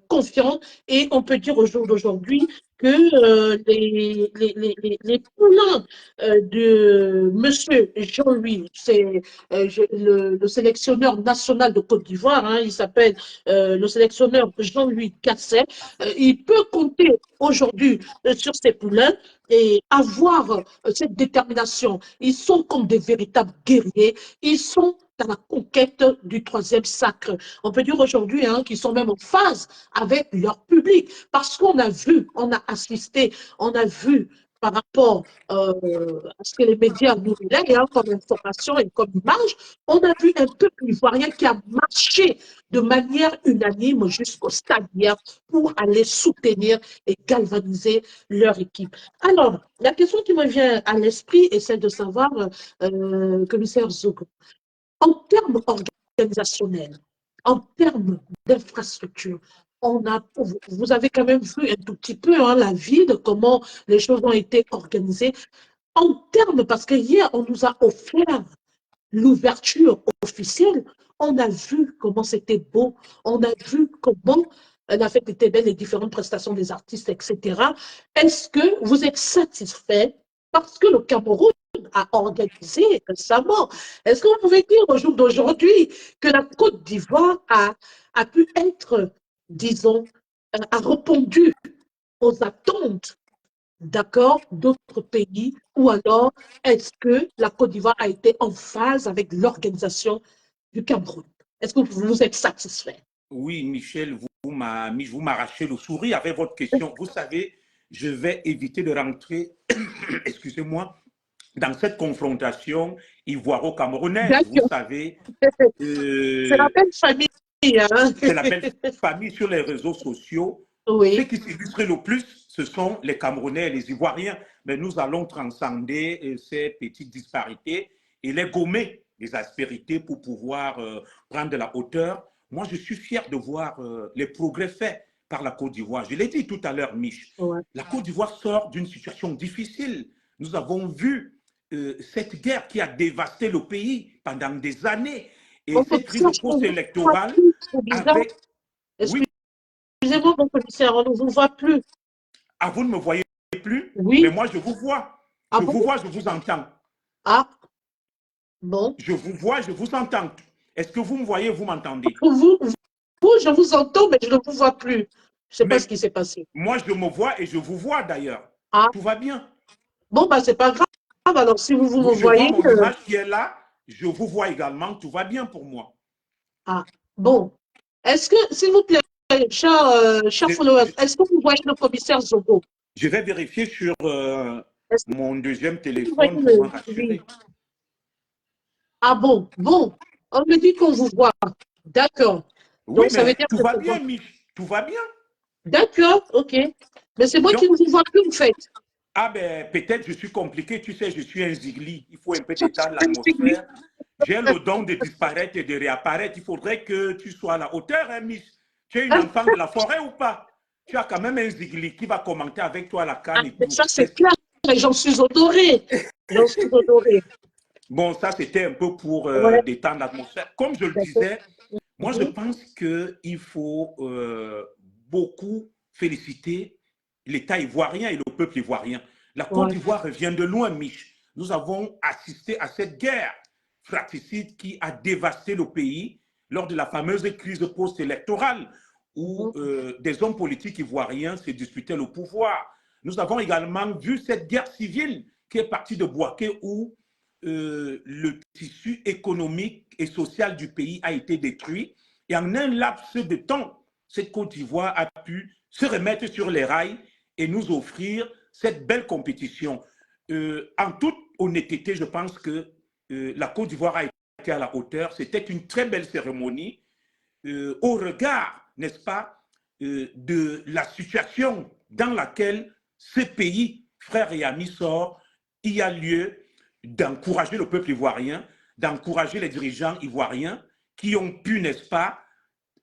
C: confiante, et on peut dire au jour d'aujourd'hui que les poulains de monsieur Jean-Louis, c'est le sélectionneur national de Côte d'Ivoire, hein, il s'appelle le sélectionneur Jean-Louis Gasset, il peut compter aujourd'hui sur ses poulains et avoir cette détermination. Ils sont comme des véritables guerriers, ils sont dans la conquête du troisième sacre. On peut dire aujourd'hui qu'ils sont même en phase avec leur public, parce qu'on a vu, on a assisté, on a vu par rapport à ce que les médias nous relaient hein, comme information et comme image, on a vu un peuple ivoirien qui a marché de manière unanime jusqu'au stade hier pour aller soutenir et galvaniser leur équipe. Alors, la question qui me vient à l'esprit est celle de savoir, commissaire Zogo, en termes organisationnels, en termes d'infrastructure, vous avez quand même vu un tout petit peu hein, la vie de comment les choses ont été organisées. En termes, parce que hier, on nous a offert l'ouverture officielle, on a vu comment c'était beau, on a vu comment la fête était belle, les différentes prestations des artistes, etc. Est-ce que vous êtes satisfait parce que le Cameroun a organisé récemment? Est-ce que vous pouvez dire au jour d'aujourd'hui que la Côte d'Ivoire a pu être, disons, a répondu aux attentes d'accord, d'autres pays, ou alors est-ce que la Côte d'Ivoire a été en phase avec l'organisation du Cameroun? Est-ce que vous êtes satisfait?
B: Oui, Michel, vous m'arrachez le sourire avec votre question. Vous savez, je vais éviter de rentrer, excusez-moi, dans cette confrontation ivoiro-camerounaise. Vous
C: D'accord.
B: savez,
C: C'est la
B: euh,
C: même famille, hein?
B: c'est la belle famille sur les réseaux sociaux. Ceux
C: Oui.
B: qui s'illustrent le plus, ce sont les Camerounais et les Ivoiriens. Mais nous allons transcender ces petites disparités et les gommer, les aspérités, pour pouvoir prendre de la hauteur. Moi, je suis fier de voir les progrès faits par la Côte d'Ivoire. Je l'ai dit tout à l'heure, Mich.
C: Ouais.
B: La Côte d'Ivoire sort d'une situation difficile. Nous avons vu cette guerre qui a dévasté le pays pendant des années. Et
C: Mon
B: cette crise
C: commissaire, je ne vous vois
B: post-électorale
C: plus. C'est bizarre.
B: avec... Oui,
C: Excusez-moi, mon commissaire, on ne vous voit plus.
B: ah, vous ne me voyez plus, mais
C: Oui.
B: moi, je vous vois.
C: Ah
B: Je
C: bon?
B: vous vois, je vous entends.
C: Ah, bon.
B: Je vous vois, je vous entends. Est-ce que vous me voyez, vous m'entendez?
C: Je vous entends, mais je ne vous vois plus. Je ne sais pas ce
B: Mais
C: qui s'est passé.
B: moi, je me vois et je vous vois d'ailleurs.
C: Ah,
B: Tout va bien.
C: bon, bah, c'est pas grave. Alors, si vous me
B: Oui, je vois
C: voyez,
B: mon image qui est là. Je vous vois également. Tout va bien pour moi.
C: ah, bon. Est-ce que, s'il vous plaît, cher
B: Je,
C: followers,
B: je-
C: est-ce que vous voyez le commissaire Zogo?
B: je vais vérifier sur
C: Est-ce que
B: mon deuxième
C: vous voyez
B: téléphone pour me
C: le... Oui.
B: rassurer.
C: Ah bon, bon. On me dit qu'on vous voit. D'accord.
B: Oui,
C: Donc, ça veut
B: mais
C: dire
B: tout
C: que
B: va
C: c'est
B: bien,
C: bon.
B: Mich. Tout va bien.
C: D'accord, ok. Mais c'est moi qui
B: Donc,
C: ne vous vois plus, en fait.
B: ah ben, peut-être je suis compliqué, tu sais, je suis un zigli. Il faut un peu détendre l'atmosphère. J'ai le don de disparaître et de réapparaître. Il faudrait que tu sois à la hauteur, hein, Miss. Tu es une enfant de la forêt ou pas? Tu as quand même un zigli qui va commenter avec toi à la
C: Ah,
B: canne et
C: mais
B: tout.
C: ça, c'est clair. Et j'en suis honorée. J'en suis honorée.
B: Bon, ça, c'était un peu pour
C: Ouais,
B: détendre l'atmosphère. Comme je le
C: d'accord.
B: disais, moi, je
C: Mhm.
B: pense qu'il faut beaucoup féliciter l'État ivoirien et le peuple ivoirien. La Côte
C: Ouais.
B: d'Ivoire vient de loin, Mich. Nous avons assisté à cette guerre fratricide qui a dévasté le pays lors de la fameuse crise post-électorale où
C: Mhm.
B: des hommes politiques ivoiriens se disputaient le pouvoir. Nous avons également vu cette guerre civile qui est partie de Bouaké où le tissu économique et social du pays a été détruit. Et en un laps de temps, cette Côte d'Ivoire a pu se remettre sur les rails et nous offrir cette belle compétition. En toute honnêteté, je pense que la Côte d'Ivoire a été à la hauteur. C'était une très belle cérémonie au regard, n'est-ce pas, de la situation dans laquelle ce pays, frères et amis, sort. Il y a lieu d'encourager le peuple ivoirien, d'encourager les dirigeants ivoiriens qui ont pu, n'est-ce pas,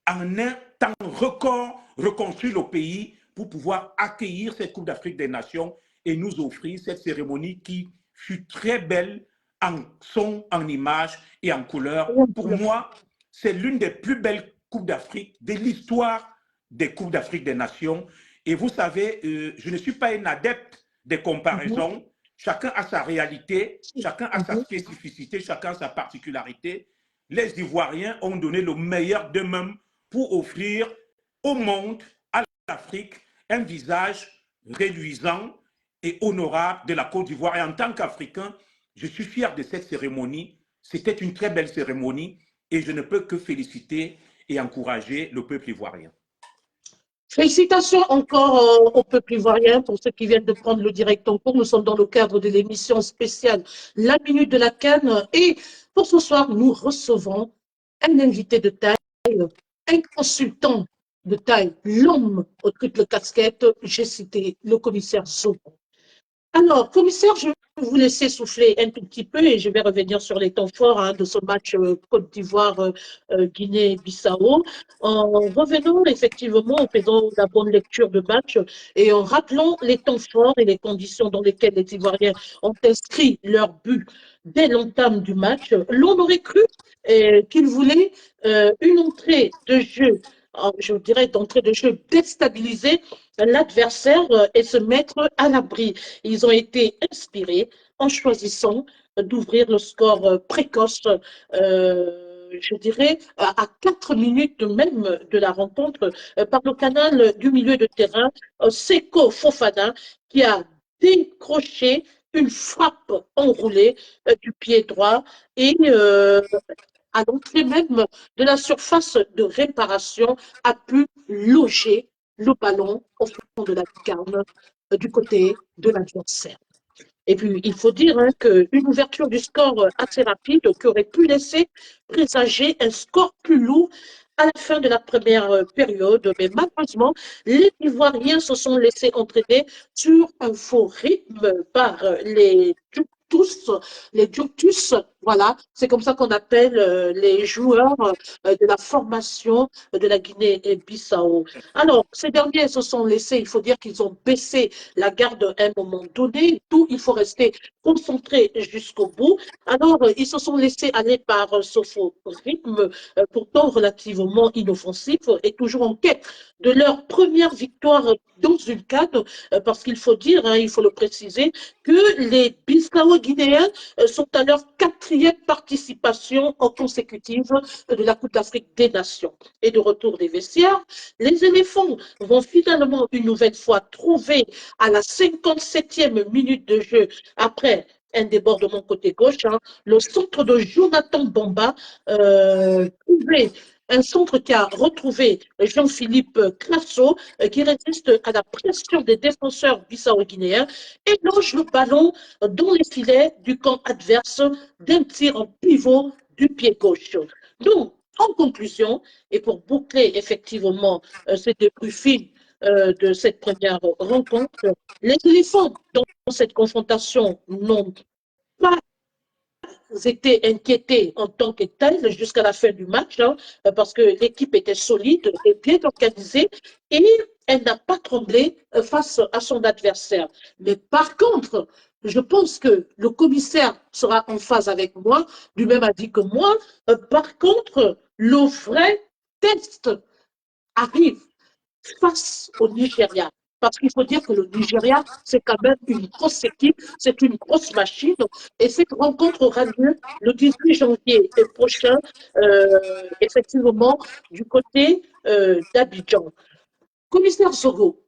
B: en un temps record, reconstruire le pays pour pouvoir accueillir cette Coupe d'Afrique des Nations et nous offrir cette cérémonie qui fut très belle en son, en image et en couleur. Pour moi, c'est l'une des plus belles Coupes d'Afrique de l'histoire des Coupes d'Afrique des Nations. Et vous savez, je ne suis pas un adepte des
C: Mhm.
B: comparaisons. Chacun a sa réalité, chacun a sa
C: Mhm.
B: spécificité, chacun a sa particularité. Les Ivoiriens ont donné le meilleur d'eux-mêmes pour offrir au monde, à l'Afrique, un visage reluisant et honorable de la Côte d'Ivoire. Et en tant qu'Africain, je suis fier de cette cérémonie. C'était une très belle cérémonie et je ne peux que féliciter et encourager le peuple ivoirien.
C: Félicitations encore au peuple ivoirien pour ceux qui viennent de prendre le direct en cours. Nous sommes dans le cadre de l'émission spéciale La Minute de la CAN. Et pour ce soir, nous recevons un invité de taille, un consultant de taille, l'homme aux triples casquettes. J'ai cité le commissaire Zogo. Alors, commissaire, je vais vous laisser souffler un tout petit peu et je vais revenir sur les temps forts de ce match Côte d'Ivoire-Guinée-Bissau. En revenant effectivement, en faisant la bonne lecture de match et en rappelant les temps forts et les conditions dans lesquelles les Ivoiriens ont inscrit leur but dès l'entame du match, l'on aurait cru qu'ils voulaient une entrée de jeu, je dirais d'entrée de jeu déstabilisée l'adversaire et se mettre à l'abri. Ils ont été inspirés en choisissant d'ouvrir le score précoce, je dirais, à 4 minutes même de la rencontre par le canal du milieu de terrain, Seko Fofana, qui a décroché une frappe enroulée du pied droit et à l'entrée même de la surface de réparation a pu loger le ballon au fond de la lucarne du côté de l'adversaire. Et puis, il faut dire qu'une ouverture du score assez rapide qui aurait pu laisser présager un score plus lourd à la fin de la première période. Mais malheureusement, les Ivoiriens se sont laissés entraîner sur un faux rythme par les Juctus, voilà, c'est comme ça qu'on appelle les joueurs de la formation de la Guinée-Bissau. Alors, ces derniers se sont laissés, il faut dire qu'ils ont baissé la garde à un moment donné, tout, il faut rester concentré jusqu'au bout. Alors, ils se sont laissés aller par ce faux rythme, pourtant relativement inoffensif et toujours en quête de leur première victoire dans une CAN, parce qu'il faut dire, il faut le préciser, que les Bissau-Guinéens sont à leur 4e participation en consécutive de la Coupe d'Afrique des Nations. Et de retour des vestiaires, les éléphants vont finalement une nouvelle fois trouver à la 57e minute de jeu, après un débordement côté gauche, le centre de Jonathan Bamba, trouvé un centre qui a retrouvé Jean-Philippe Classo, qui résiste à la pression des défenseurs bissau-guinéens et loge le ballon dans les filets du camp adverse d'un tir en pivot du pied gauche. Donc, en conclusion, et pour boucler effectivement ces débriefings de cette première rencontre, les éléphants dans cette confrontation n'ont pas été inquiétés en tant que tels jusqu'à la fin du match, parce que l'équipe était solide et bien organisée et elle n'a pas tremblé face à son adversaire. Mais par contre, je pense que le commissaire sera en phase avec moi, lui-même a dit que moi, par contre, le vrai test arrive face au Nigeria. Parce qu'il faut dire que le Nigeria, c'est quand même une grosse équipe, c'est une grosse machine. Et cette rencontre aura lieu le 18 janvier prochain, effectivement, du côté d'Abidjan. Commissaire Zogo,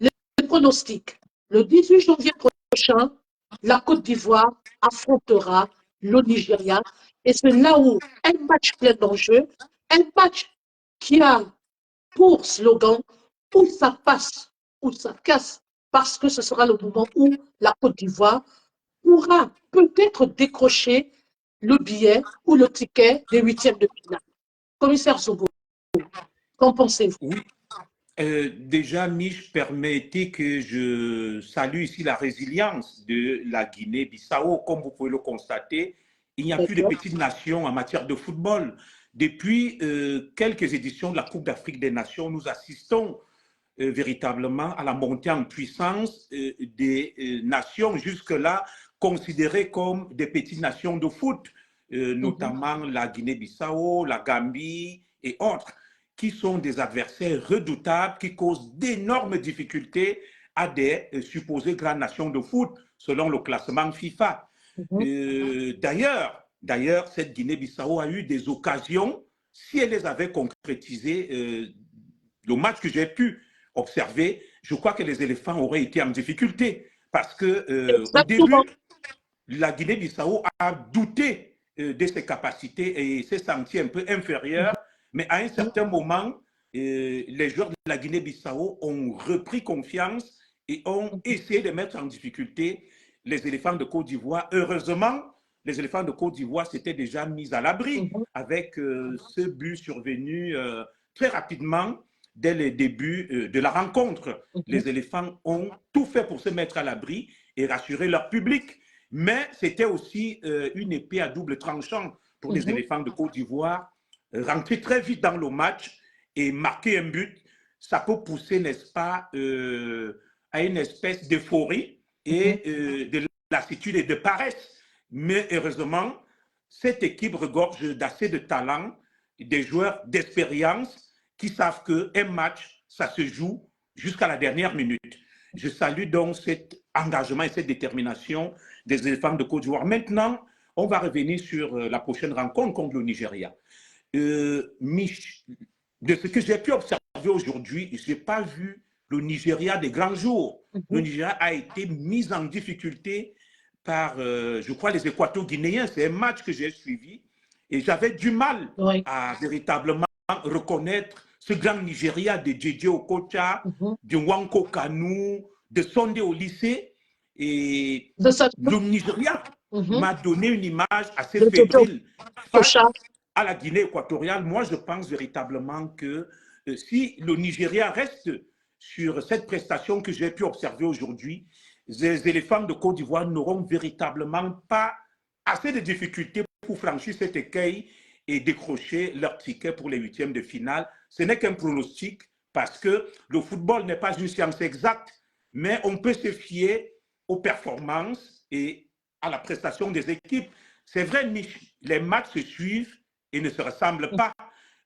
C: les pronostics. Le 18 janvier prochain, la Côte d'Ivoire affrontera le Nigeria. Et c'est là où un match plein d'enjeux, un match qui a pour slogan où ça passe, où ça casse, parce que ce sera le moment où la Côte d'Ivoire pourra peut-être décrocher le billet ou le ticket des 8e de finale. Commissaire Zogo, qu'en pensez-vous?
B: Oui, déjà, Mich, permettez que je salue ici la résilience de la Guinée-Bissau. Comme vous pouvez le constater, il n'y a plus de petites nations en matière de football. Depuis quelques éditions de la Coupe d'Afrique des Nations, nous assistons véritablement à la montée en puissance des nations jusque-là considérées comme des petites nations de foot, notamment la Guinée-Bissau, la Gambie et autres, qui sont des adversaires redoutables, qui causent d'énormes difficultés à des supposées grandes nations de foot, selon le classement FIFA. D'ailleurs, cette Guinée-Bissau a eu des occasions, si elle les avait concrétisées, le match que j'ai pu observer, je crois que les éléphants auraient été en difficulté parce que au début, la Guinée-Bissau a douté de ses capacités et s'est sentie un peu inférieure, mais à un certain moment, les joueurs de la Guinée-Bissau ont repris confiance et ont essayé de mettre en difficulté les éléphants de Côte d'Ivoire. Heureusement, les éléphants de Côte d'Ivoire s'étaient déjà mis à l'abri avec ce but survenu très rapidement dès le début de la rencontre. Les éléphants ont tout fait pour se mettre à l'abri et rassurer leur public. Mais c'était aussi une épée à double tranchant pour les éléphants de Côte d'Ivoire. Rentrer très vite dans le match et marquer un but, ça peut pousser, n'est-ce pas, à une espèce d'euphorie et de lassitude et de paresse. Mais heureusement, cette équipe regorge d'assez de talent, des joueurs d'expérience qui savent qu'un match, ça se joue jusqu'à la dernière minute. Je salue donc cet engagement et cette détermination des éléphants de Côte d'Ivoire. Maintenant, on va revenir sur la prochaine rencontre contre le Nigeria. De ce que j'ai pu observer aujourd'hui, je n'ai pas vu le Nigeria des grands jours. Le Nigeria a été mis en difficulté par, je crois, les Équato-Guinéens. C'est un match que j'ai suivi et j'avais du mal à véritablement reconnaître ce grand Nigeria de Djedje Okocha, de Nwanko Kanu, de Sondé au lycée. Et le Nigeria m'a donné une image assez fébrile face à la Guinée équatoriale. Moi, je pense véritablement que si le Nigeria reste sur cette prestation que j'ai pu observer aujourd'hui, les éléphants de Côte d'Ivoire n'auront véritablement pas assez de difficultés pour franchir cet écueil et décrocher leur ticket pour les huitièmes de finale. Ce n'est qu'un pronostic parce que le football n'est pas une science exacte, mais on peut se fier aux performances et à la prestation des équipes. C'est vrai, les matchs se suivent et ne se ressemblent pas,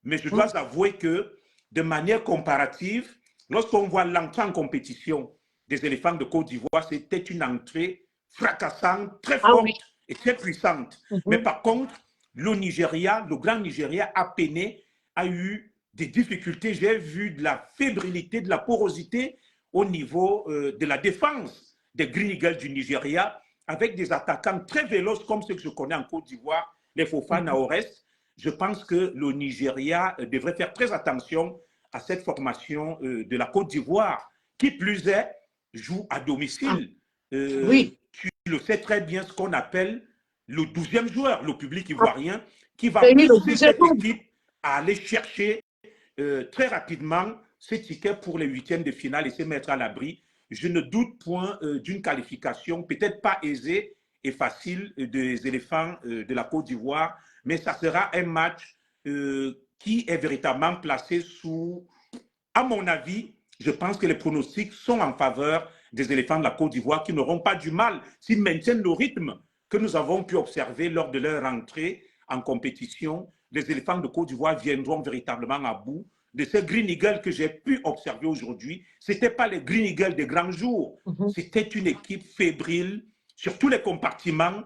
B: mais je dois avouer que de manière comparative, lorsqu'on voit l'entrée en compétition des éléphants de Côte d'Ivoire, c'était une entrée fracassante, très forte et très puissante. Mais par contre, le Nigeria, le grand Nigeria a peiné, a eu des difficultés. J'ai vu de la fébrilité, de la porosité au niveau de la défense des Green Eagles du Nigeria, avec des attaquants très véloces comme ceux que je connais en Côte d'Ivoire, les Fofana Orest. Je pense que le Nigeria devrait faire très attention à cette formation de la Côte d'Ivoire, qui plus est, joue à domicile. Tu le sais très bien, ce qu'on appelle le 12e joueur, le public ivoirien, qui va pousser cette équipe à aller chercher très rapidement ce ticket pour les huitièmes de finale et se mettre à l'abri. Je ne doute point d'une qualification, peut-être pas aisée et facile des éléphants de la Côte d'Ivoire, mais ça sera un match qui est véritablement placé sous, à mon avis, je pense que les pronostics sont en faveur des éléphants de la Côte d'Ivoire qui n'auront pas du mal s'ils maintiennent le rythme que nous avons pu observer lors de leur entrée en compétition. Les éléphants de Côte d'Ivoire viendront véritablement à bout de ces Green Eagles que j'ai pu observer aujourd'hui. Ce n'étaient pas les Green Eagles des grands jours. C'était une équipe fébrile sur tous les compartiments,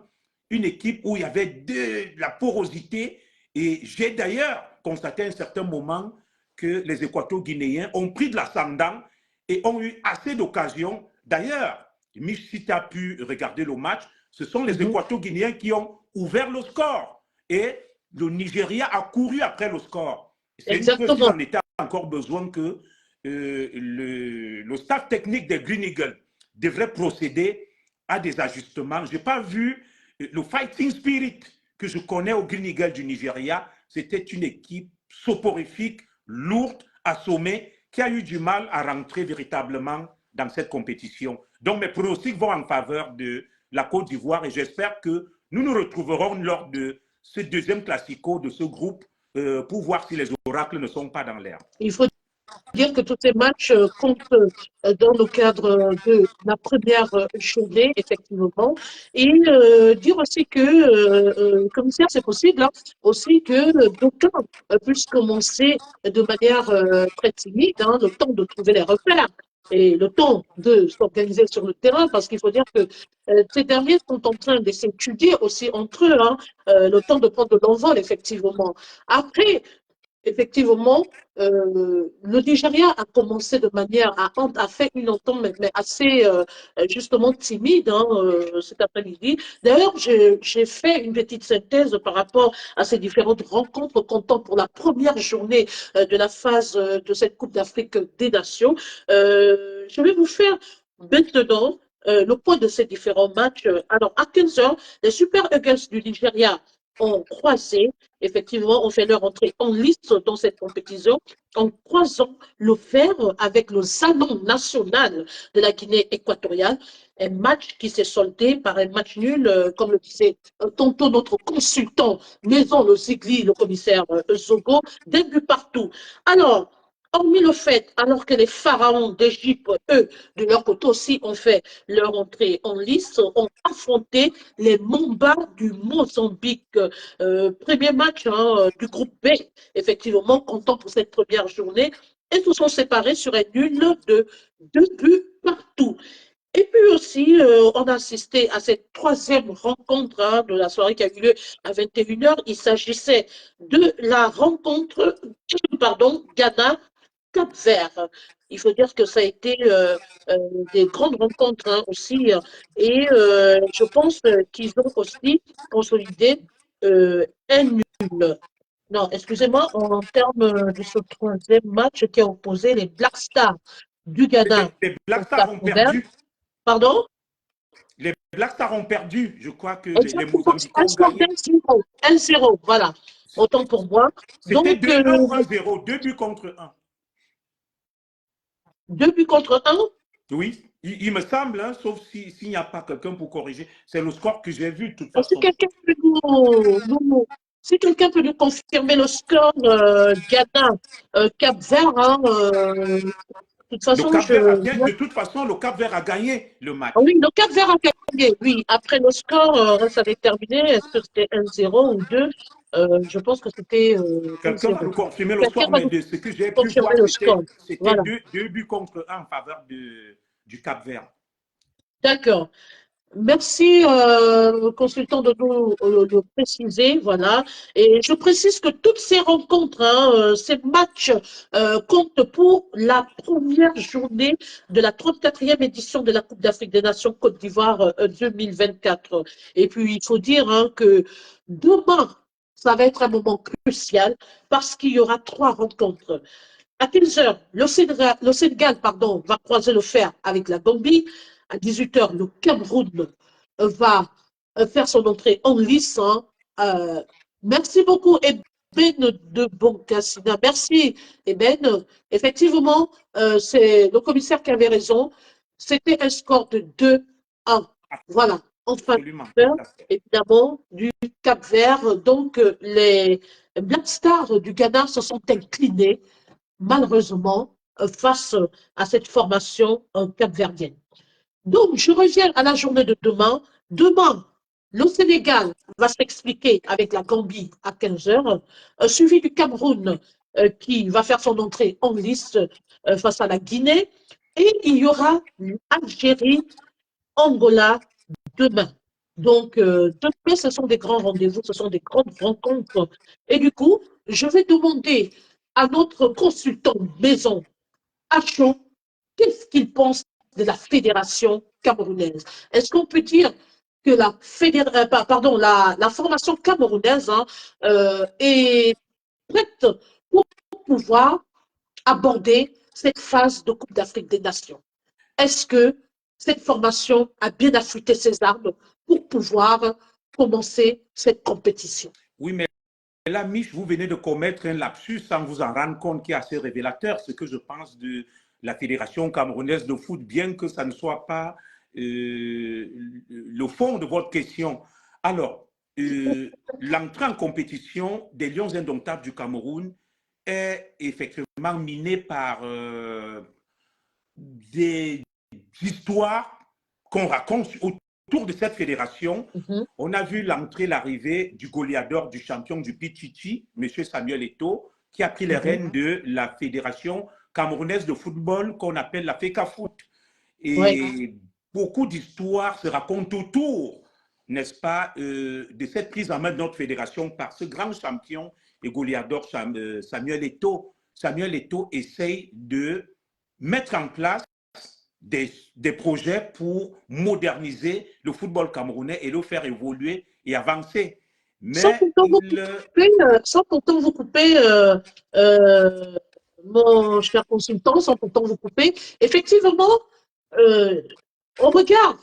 B: une équipe où il y avait de la porosité. Et j'ai d'ailleurs constaté à un certain moment que les Équato-Guinéens ont pris de l'ascendant et ont eu assez d'occasions. D'ailleurs, Mich, si tu as pu regarder le match, ce sont les Équato-Guinéens qui ont ouvert le score. Et le Nigeria a couru après le score. C'est une preuve qu'il en était encore besoin que le staff technique des Green Eagles devrait procéder à des ajustements. Je n'ai pas vu le fighting spirit que je connais au Green Eagles du Nigeria. C'était une équipe soporifique, lourde, assommée, qui a eu du mal à rentrer véritablement dans cette compétition. Donc mes pronostics vont en faveur de la Côte d'Ivoire et j'espère que nous nous retrouverons lors de ce deuxième classico de ce groupe pour voir si les oracles ne sont pas dans l'air.
C: Il faut dire que tous ces matchs comptent dans le cadre de la première journée, effectivement. Et dire aussi que, commissaire, c'est possible aussi que d'aucuns puissent commencer de manière très timide, le temps de trouver les repères et le temps de s'organiser sur le terrain, parce qu'il faut dire que ces derniers sont en train de s'étudier aussi entre eux, le temps de prendre de l'envol, effectivement. Après, effectivement, le Nigeria a commencé de manière à faire une entente, mais assez justement timide hein, cet après-midi. D'ailleurs, j'ai fait une petite synthèse par rapport à ces différentes rencontres comptant pour la première journée de la phase de cette Coupe d'Afrique des Nations. Je vais vous faire maintenant le point de ces différents matchs. Alors, à 15 heures, les Super Eagles du Nigeria ont croisé, effectivement, ont fait leur entrée en liste dans cette compétition en croisant le fer avec le Salon national de la Guinée équatoriale. Un match qui s'est soldé par un match nul, comme le disait tantôt notre consultant maison, le Zigli, le commissaire Zogo, d'un but partout. Alors, hormis le fait, alors que les pharaons d'Égypte, eux, de leur côté aussi, ont fait leur entrée en lice, ont affronté les Mamba du Mozambique. Premier match hein, du groupe B, effectivement, comptant pour cette première journée, et se sont séparés sur un nul de 2 buts partout. Et puis aussi, on a assisté à cette troisième rencontre hein, de la soirée qui a eu lieu à 21 heures. Il s'agissait de la rencontre, pardon, Ghana-Cap-Vert. Il faut dire que ça a été des grandes rencontres hein, aussi. Et je pense qu'ils ont aussi consolidé un nul. Non, excusez-moi, en termes de ce troisième match qui a opposé les Black Stars du Ghana
B: Les
C: au
B: Black Stars ont
C: Cap-Vert.
B: perdu.
C: Pardon?
B: Les Black Stars ont perdu. Je crois que les
C: Exactement,
B: Mozambicains
C: un
B: ont
C: score
B: gagné.
C: d'1-0. 1-0, voilà. Autant pour moi.
B: C'était
C: Donc,
B: 2-1 ou 1-0, 2 buts contre 1.
C: 2 buts contre 1.
B: Oui, il me semble, hein, sauf s'il n'y a pas quelqu'un pour corriger. C'est le score que j'ai vu de toute
C: Si
B: façon.
C: quelqu'un peut si quelqu'un peut nous confirmer le score Ghana, Cap-Vert, hein, de toute façon,
B: De toute façon, le Cap-Vert a gagné le match.
C: Oui, le Cap-Vert a gagné, oui. Après le score, reste à déterminer, est-ce que c'était 1-0 ou 2? Je pense que c'était
B: Quelqu'un va
C: 1-0.
B: nous confirmer le
C: Quelqu'un
B: score,
C: va
B: mais
C: nous
B: de ce que j'ai pu
C: confirmer
B: voir,
C: le score.
B: c'était
C: Voilà.
B: 2 buts contre 1 en faveur du Cap-Vert.
C: D'accord. Merci, consultant, de nous le préciser. Voilà. Et je précise que toutes ces rencontres, hein, ces matchs comptent pour la première journée de la 34e édition de la Coupe d'Afrique des Nations Côte d'Ivoire 2024. Et puis, il faut dire hein, que demain, ça va être un moment crucial parce qu'il y aura 3 rencontres. À 15 heures, le Sénégal pardon, va croiser le fer avec la Gambie. À 18 heures, le Cameroun va faire son entrée en lice. Hein. Merci beaucoup, Eben de Boncassina. Merci, Eben. Effectivement, c'est le commissaire qui avait raison. C'était un score de 2-1. Voilà, en
B: Absolument.
C: faveur, évidemment, du Cap-Vert. Donc, les Black Stars du Ghana se sont inclinés malheureusement, face à cette formation capverdienne. Donc, je reviens à la journée de demain. Demain, le Sénégal va s'expliquer avec la Gambie à 15 heures, suivi du Cameroun qui va faire son entrée en lice face à la Guinée. Et il y aura l'Algérie, Angola demain. Donc, demain, ce sont des grands rendez-vous, ce sont des grandes rencontres. Et du coup, je vais demander à notre consultant maison, Acho, qu'est-ce qu'il pense de la fédération camerounaise? Est-ce qu'on peut dire que la formation camerounaise hein, est prête pour pouvoir aborder cette phase de Coupe d'Afrique des Nations? Est-ce que cette formation a bien affûté ses armes pour pouvoir commencer cette compétition?
B: Oui, mais là, Mich, vous venez de commettre un lapsus sans vous en rendre compte qui est assez révélateur. Ce que je pense de la Fédération camerounaise de foot, bien que ça ne soit pas le fond de votre question. Alors, l'entrée en compétition des Lions indomptables du Cameroun est effectivement minée par des histoires qu'on raconte autour de cette fédération. On a vu l'entrée, l'arrivée du goleador, du champion du Pichichi, M. Samuel Eto'o, qui a pris les rênes de la fédération camerounaise de football qu'on appelle la FECAFOOT. Et beaucoup d'histoires se racontent autour, n'est-ce pas, de cette prise en main de notre fédération par ce grand champion et Goliador Samuel Eto'o. Samuel Eto'o essaye de mettre en place des projets pour moderniser le football camerounais et le faire évoluer et avancer. Mais
C: sans pourtant vous couper mon cher consultant, sans pourtant vous couper, effectivement, au regard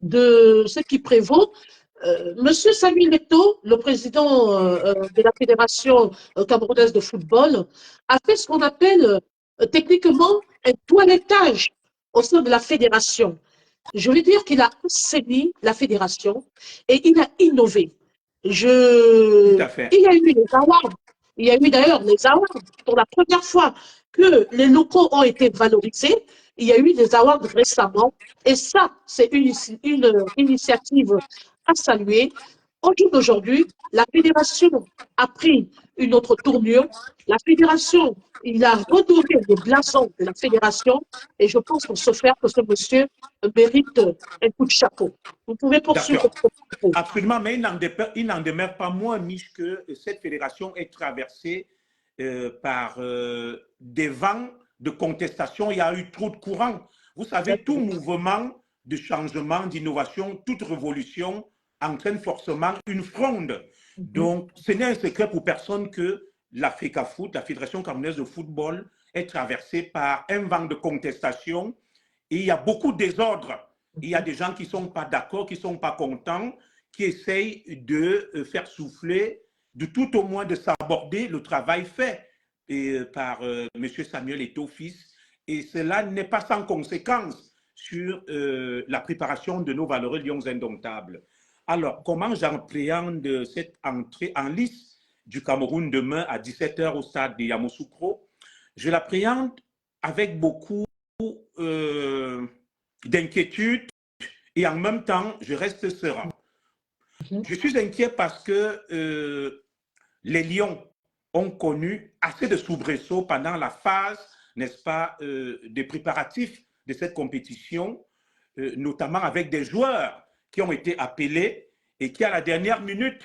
C: de ce qui prévaut, Monsieur Samuel Eto'o, le président de la Fédération camerounaise de football, a fait ce qu'on appelle techniquement un toilettage au sein de la fédération. Je veux dire qu'il a assaini la fédération et il a innové.
B: Tout à fait.
C: Il y a eu les awards. Il y a eu d'ailleurs les awards pour la première fois que les locaux ont été valorisés. Il y a eu des awards récemment. Et ça, c'est une initiative à saluer. Au jour d'aujourd'hui, la fédération a pris une autre tournure. La fédération, il a redoré le blason de la fédération. Et je pense pour ce faire que ce monsieur mérite un coup de chapeau. Vous pouvez poursuivre.
B: Absolument, mais il n'en demeure pas moins, Mich, que cette fédération est traversée par des vents de contestation. Il y a eu trop de courants. Vous savez, tout mouvement de changement, d'innovation, toute révolution entraîne forcément une fronde. Donc, ce n'est un secret pour personne que la FECAFOOT, la Fédération camerounaise de football, est traversée par un vent de contestation et il y a beaucoup de désordre. Il y a des gens qui ne sont pas d'accord, qui ne sont pas contents, qui essayent de faire souffler, de tout au moins de s'aborder le travail fait par M. Samuel Eto'o fils. Et cela n'est pas sans conséquence sur la préparation de nos valeureux lions indomptables. Alors, comment j'appréhende cette entrée en lice du Cameroun demain à 17h au stade de Yamoussoukro? Je l'appréhende avec beaucoup d'inquiétude et en même temps, je reste serein. Je suis inquiet parce que les Lions ont connu assez de soubresauts pendant la phase, n'est-ce pas, des préparatifs de cette compétition, notamment avec des joueurs qui ont été appelés et qui, à la dernière minute,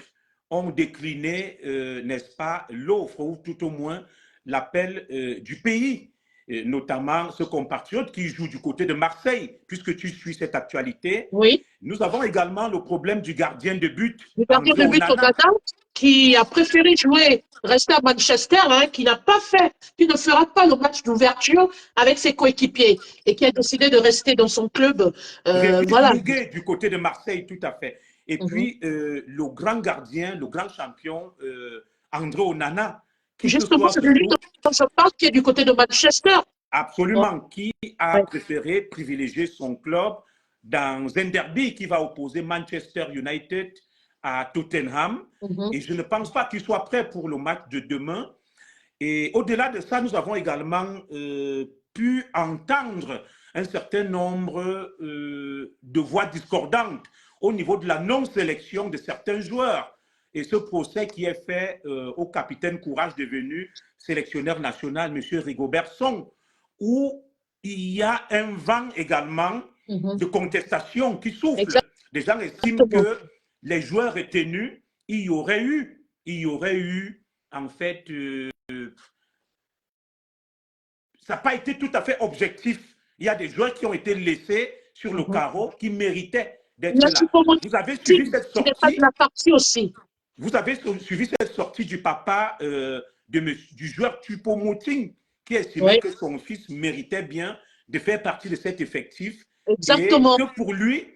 B: ont décliné, n'est-ce pas, l'offre ou tout au moins l'appel du pays, notamment ce compatriote qui joue du côté de Marseille, puisque tu suis cette actualité.
C: Oui.
B: Nous avons également le problème du gardien de but.
C: Le gardien de but Onana, qui a préféré rester à Manchester, hein, qui n'a pas fait, qui ne fera pas le match d'ouverture avec ses coéquipiers et qui a décidé de rester dans son club.
B: Voilà. Du côté de Marseille, tout à fait. Et puis, le grand gardien, le grand champion, André Onana.
C: Justement, c'est lui dont je parle, qui est du côté de Manchester.
B: Absolument, qui a préféré privilégier son club dans un derby qui va opposer Manchester United à Tottenham. Et je ne pense pas qu'il soit prêt pour le match de demain. Et au-delà de ça, nous avons également pu entendre un certain nombre de voix discordantes au niveau de la non-sélection de certains joueurs. Et ce procès qui est fait au capitaine Courage devenu sélectionneur national, M. Rigobert Song, où il y a un vent également de contestation qui souffle. Les gens estiment que les joueurs retenus, il y aurait eu en fait, ça n'a pas été tout à fait objectif. Il y a des joueurs qui ont été laissés sur le carreau qui méritaient d'être là. Vous avez suivi cette sortie. Vous avez suivi cette sortie du papa du joueur Choupo-Moting qui estimait que son fils méritait bien de faire partie de cet effectif.
C: Exactement.
B: Et que pour lui,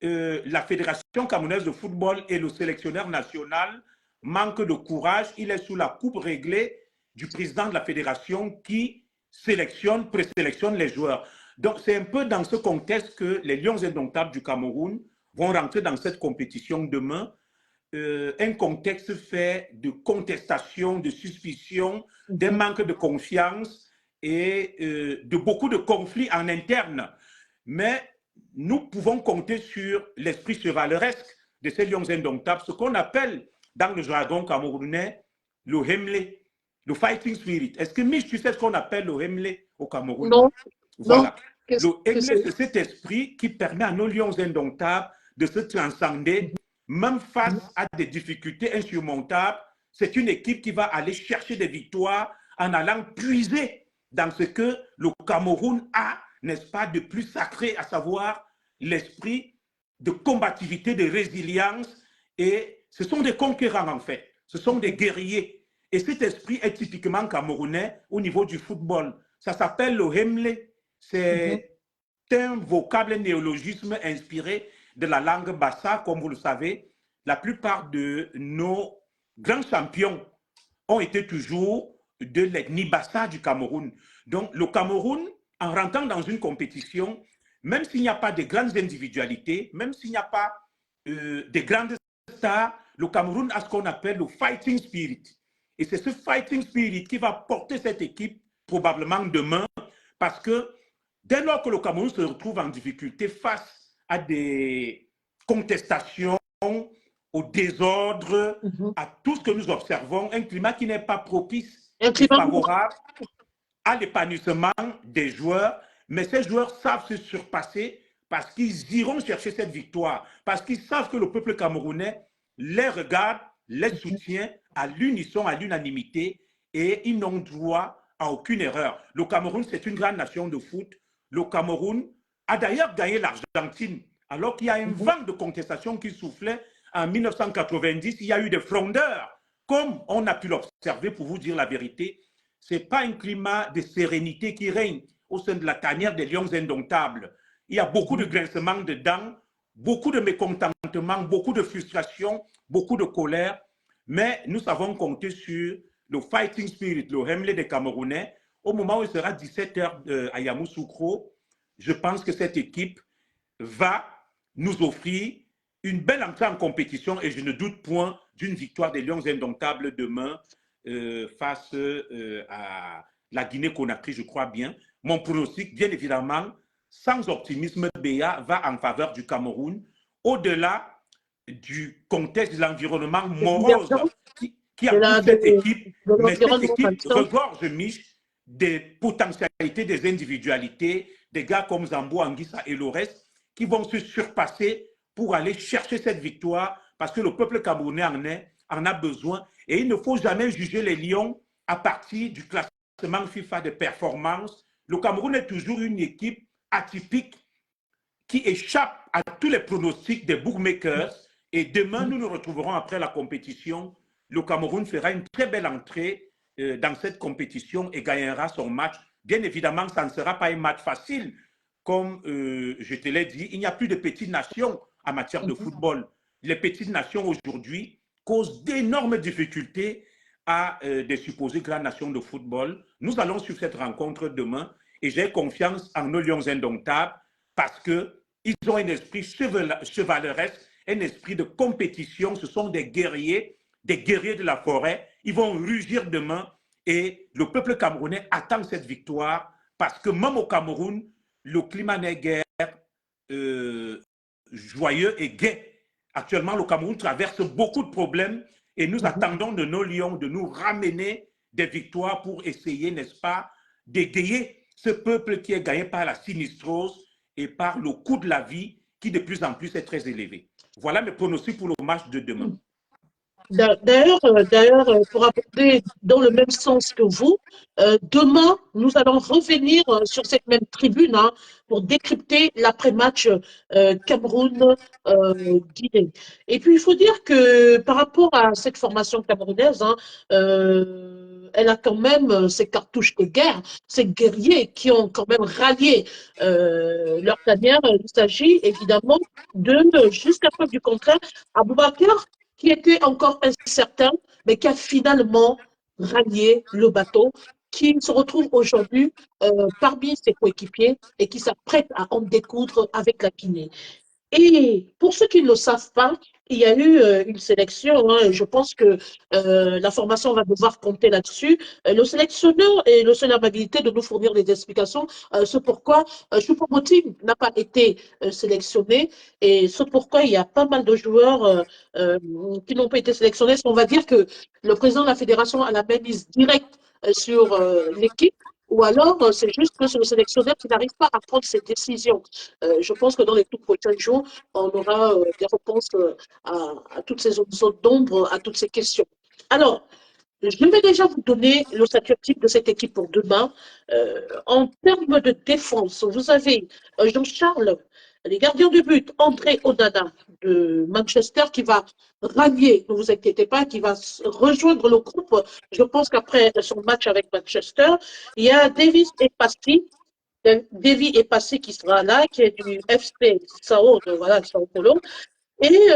B: la Fédération camerounaise de football et le sélectionneur national manquent de courage. Il est sous la coupe réglée du président de la fédération qui présélectionne les joueurs. Donc, c'est un peu dans ce contexte que les Lions indomptables du Cameroun vont rentrer dans cette compétition demain. Un contexte fait de contestation, de suspicion, d'un manque de confiance et de beaucoup de conflits en interne. Mais nous pouvons compter sur l'esprit chevaleresque de ces Lions indomptables, ce qu'on appelle dans le jargon camerounais le Hemle, le fighting spirit. Est-ce que Mich, tu sais ce qu'on appelle le Hemle au Cameroun?
C: Non.
B: Voilà. Le Hemle, c'est cet esprit qui permet à nos Lions indomptables de se transcender, même face à des difficultés insurmontables. c'est une équipe qui va aller chercher des victoires en allant puiser dans ce que le Cameroun a, n'est-ce pas, de plus sacré, à savoir l'esprit de combativité, de résilience. Et ce sont des conquérants, en fait. Ce sont des guerriers. Et cet esprit est typiquement camerounais au niveau du football. Ça s'appelle le Hemle. C'est un vocable néologisme inspiré de la langue bassa, comme vous le savez. La plupart de nos grands champions ont été toujours de l'ethnie bassa du Cameroun. Donc, le Cameroun, en rentrant dans une compétition, même s'il n'y a pas de grandes individualités, même s'il n'y a pas de grandes stars, le Cameroun a ce qu'on appelle le fighting spirit. Et c'est ce fighting spirit qui va porter cette équipe probablement demain, parce que dès lors que le Cameroun se retrouve en difficulté face à des contestations, au désordre, à tout ce que nous observons, un climat qui n'est pas propice et favorable à l'épanouissement des joueurs, mais ces joueurs savent se surpasser parce qu'ils iront chercher cette victoire, parce qu'ils savent que le peuple camerounais les regarde, les soutient à l'unisson, à l'unanimité, et ils n'ont droit à aucune erreur. Le Cameroun, c'est une grande nation de foot. Le Cameroun a d'ailleurs gagné l'Argentine, alors qu'il y a un vent de contestation qui soufflait en 1990. Il y a eu des frondeurs, comme on a pu l'observer, pour vous dire la vérité. Ce n'est pas un climat de sérénité qui règne au sein de la tanière des Lions indomptables. Il y a beaucoup de grincements de dents, beaucoup de mécontentement, beaucoup de frustration, beaucoup de colère, mais nous savons compter sur le fighting spirit, le Hemle des Camerounais. Au moment où il sera 17h à Yamoussoukro, je pense que cette équipe va nous offrir une belle entrée en compétition et je ne doute point d'une victoire des Lions indomptables demain face à la Guinée-Conakry, je crois bien. Mon pronostic, bien évidemment, sans optimisme, Béa va en faveur du Cameroun, au-delà du contexte de l'environnement morose qui a cette équipe, mais cette équipe regorge, Mich, des potentialités, des individualités, des gars comme Zambo, Anguissa et le reste, qui vont se surpasser pour aller chercher cette victoire, parce que le peuple camerounais en a besoin. Et il ne faut jamais juger les Lions à partir du classement FIFA de performance. Le Cameroun est toujours une équipe atypique qui échappe à tous les pronostics des bookmakers. Et demain, nous nous retrouverons après la compétition. Le Cameroun fera une très belle entrée dans cette compétition et gagnera son match. Bien évidemment, ça ne sera pas un match facile. Comme je te l'ai dit, il n'y a plus de petites nations en matière de football. Les petites nations aujourd'hui causent d'énormes difficultés à des supposées grandes nations de football. Nous allons suivre cette rencontre demain et j'ai confiance en nos Lions indomptables parce qu'ils ont un esprit chevaleresque, un esprit de compétition. Ce sont des guerriers de la forêt. Ils vont rugir demain et le peuple camerounais attend cette victoire parce que même au Cameroun, le climat n'est guère joyeux et gai. Actuellement, le Cameroun traverse beaucoup de problèmes et nous attendons de nos lions de nous ramener des victoires pour essayer, n'est-ce pas, d'égayer ce peuple qui est gagné par la sinistrose et par le coût de la vie qui de plus en plus est très élevé. Voilà mes pronostics pour le match de demain.
C: D'ailleurs, pour aborder dans le même sens que vous, demain, nous allons revenir sur cette même tribune pour décrypter l'après-match Cameroun-Guinée. Et puis, il faut dire que par rapport à cette formation camerounaise, elle a quand même ses cartouches de guerre, ces guerriers qui ont quand même rallié leur tanière. Il s'agit évidemment de, jusqu'à preuve du contraire, Aboubacar, qui était encore incertain, mais qui a finalement rallié le bateau, qui se retrouve aujourd'hui parmi ses coéquipiers et qui s'apprête à en découdre avec la Guinée. Et pour ceux qui ne le savent pas, il y a eu une sélection, et je pense que la formation va devoir compter là-dessus. Le sélectionneur est le seul amabilité de nous fournir des explications, ce pourquoi Choupo-Moting n'a pas été sélectionné et ce pourquoi il y a pas mal de joueurs qui n'ont pas été sélectionnés. On va dire que le président de la fédération a la même mise directe sur l'équipe. Ou alors, c'est juste que c'est le sélectionneur qui n'arrive pas à prendre ses décisions. Je pense que dans les tout prochains jours, on aura des réponses à toutes ces zones d'ombre, à toutes ces questions. Alors, je vais déjà vous donner le statut type de cette équipe pour demain. En termes de défense, vous avez Jean-Charles, les gardiens de but, André Onana de Manchester qui va rallier, ne vous inquiétez pas, qui va rejoindre le groupe. Je pense qu'après son match avec Manchester, il y a Davis et Pasti. Davy est passé qui sera là, qui est du FC Sao, de, voilà, Sao Paulo. Et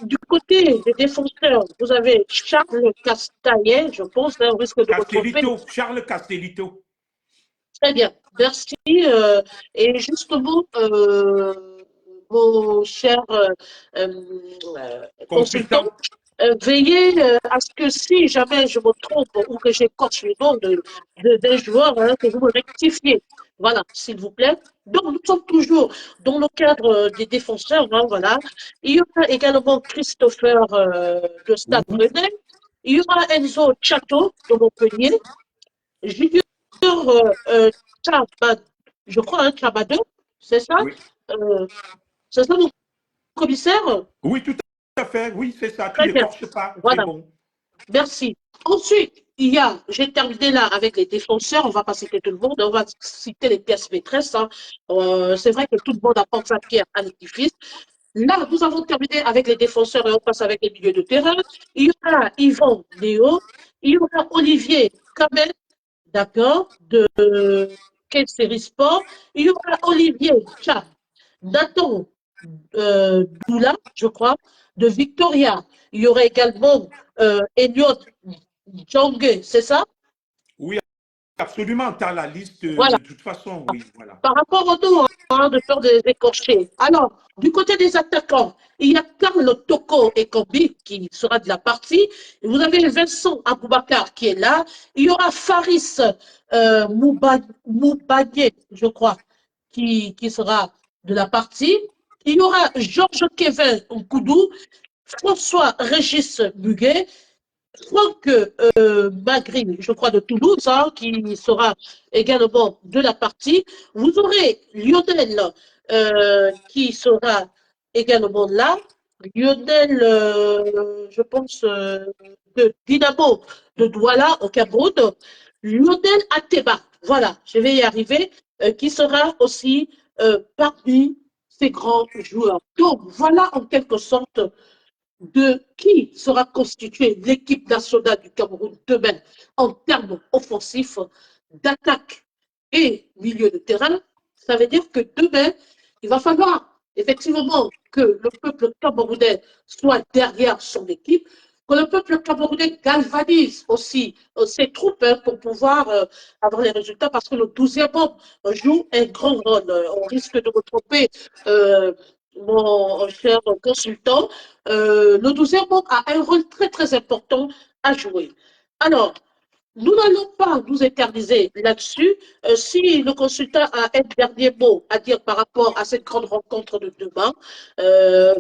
C: du côté des défenseurs, vous avez Charles Castaillet, je pense, hein, on risque de retrouver.
B: Castellito, Charles Castellito.
C: Très bien, merci. Et justement, mon cher consultant,
B: Consultant.
C: veillez à ce que si jamais je me trompe ou que j'écorche le nom d'un joueur, hein, que vous me rectifiez. Voilà, s'il vous plaît. Donc, nous sommes toujours dans le cadre des défenseurs. Hein, voilà. Il y aura également Christopher de Stade Rennais. Il y aura Enzo Chateau de Montpellier. Junior Chabad, je crois, un Chabadeux, c'est ça?
B: Oui.
C: C'est ça, mon commissaire?
B: Oui, tout à fait. Oui, c'est ça. Tu
C: Très bien.
B: n'écorches pas.
C: Voilà.
B: C'est bon.
C: Merci. Ensuite, il y a, j'ai terminé là avec les défenseurs, on ne va pas citer tout le monde, on va citer les pièces maîtresses. Hein. C'est vrai que tout le monde apporte sa pierre à l'édifice. Là, nous avons terminé avec les défenseurs et on passe avec les milieux de terrain. Il y aura Yvan Léo, il y aura Olivier Kamel, d'accord, de quelle série sport. Il y aura Olivier Tcha, Nathan Doula, je crois, de Victoria. Il y aura également Elliot Djangue, c'est ça?
B: Oui, absolument. Tu as la liste
C: Voilà.
B: de toute façon. Oui, voilà.
C: Par rapport au dos, hein, de peur des écorchés. Alors, du côté des attaquants, il y a Carlo Toko et Kombi qui sera de la partie. Vous avez Vincent Aboubakar qui est là. Il y aura Faris Moubagné, je crois, qui sera de la partie. Il y aura Georges Kevin Nkoudou, François Régis Buguet, Franck Magri, je crois, de Toulouse, hein, qui sera également de la partie. Vous aurez Lionel qui sera également là. Lionel, je pense, de Dynamo de Douala au Cameroun. Lionel Ateba, voilà, je vais y arriver, qui sera aussi parmi ces grands joueurs. Donc, voilà en quelque sorte de qui sera constituée l'équipe nationale du Cameroun demain en termes offensifs, d'attaque et milieu de terrain, ça veut dire que demain, il va falloir effectivement que le peuple camerounais soit derrière son équipe, que le peuple camerounais galvanise aussi ses troupes hein, pour pouvoir avoir les résultats, parce que le 12e homme joue un grand rôle. On risque de me tromper, mon cher consultant. Le 12e homme a un rôle très, très important à jouer. Alors, nous n'allons pas nous éterniser là-dessus. Si le consultant a un dernier mot à dire par rapport à cette grande rencontre de demain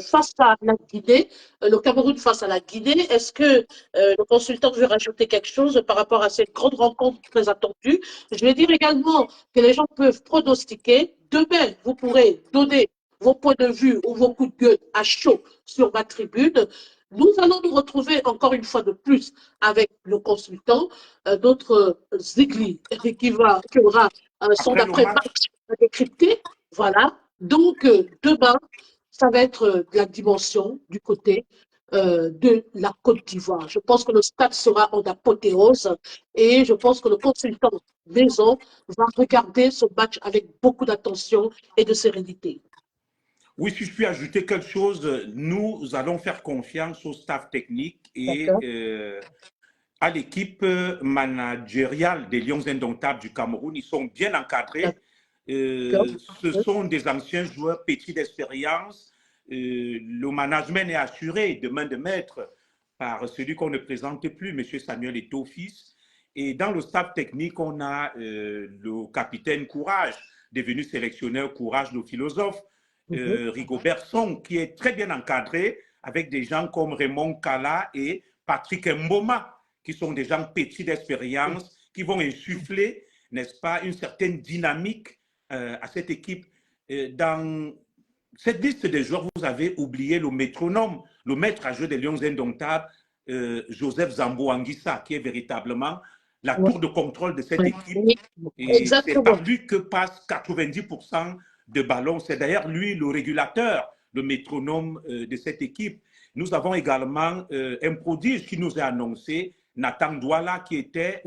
C: face à la Guinée, le Cameroun face à la Guinée, est-ce que le consultant veut rajouter quelque chose par rapport à cette grande rencontre très attendue? Je vais dire également que les gens peuvent pronostiquer. Demain, vous pourrez donner vos points de vue ou vos coups de gueule à chaud sur ma tribune. Nous allons nous retrouver encore une fois de plus avec le consultant, notre Zigli, qui aura son
B: Après le match,
C: après-match à décrypter. Voilà. Donc, demain, ça va être la dimension du côté de la Côte d'Ivoire. Je pense que le stade sera en apothéose et je pense que le consultant maison va regarder ce match avec beaucoup d'attention et de sérénité.
B: oui, si je puis ajouter quelque chose, nous allons faire confiance au staff technique et à l'équipe managériale des Lions Indomptables du Cameroun. Ils sont bien encadrés. Ce sont des anciens joueurs petits d'expérience. Le management est assuré de main de maître par celui qu'on ne présente plus, M. Samuel Eto'o-Fils. Et dans le staff technique, on a le capitaine Courage, devenu sélectionneur Courage, le philosophe, Rigobert Song, qui est très bien encadré avec des gens comme Raymond Kala et Patrick Mboma, qui sont des gens petits d'expérience, qui vont insuffler, n'est-ce pas, une certaine dynamique à cette équipe. Dans cette liste des joueurs, vous avez oublié le métronome, le maître à jeu des Lions Indomptables, Joseph Zambo Anguissa, qui est véritablement la tour de contrôle de cette équipe.
C: Oui.
B: Et c'est
C: Exactement.
B: par lui que passent 90% de ballons. C'est d'ailleurs lui le régulateur, le métronome de cette équipe. Nous avons également un prodige qui nous est annoncé, Nathan Douala, qui était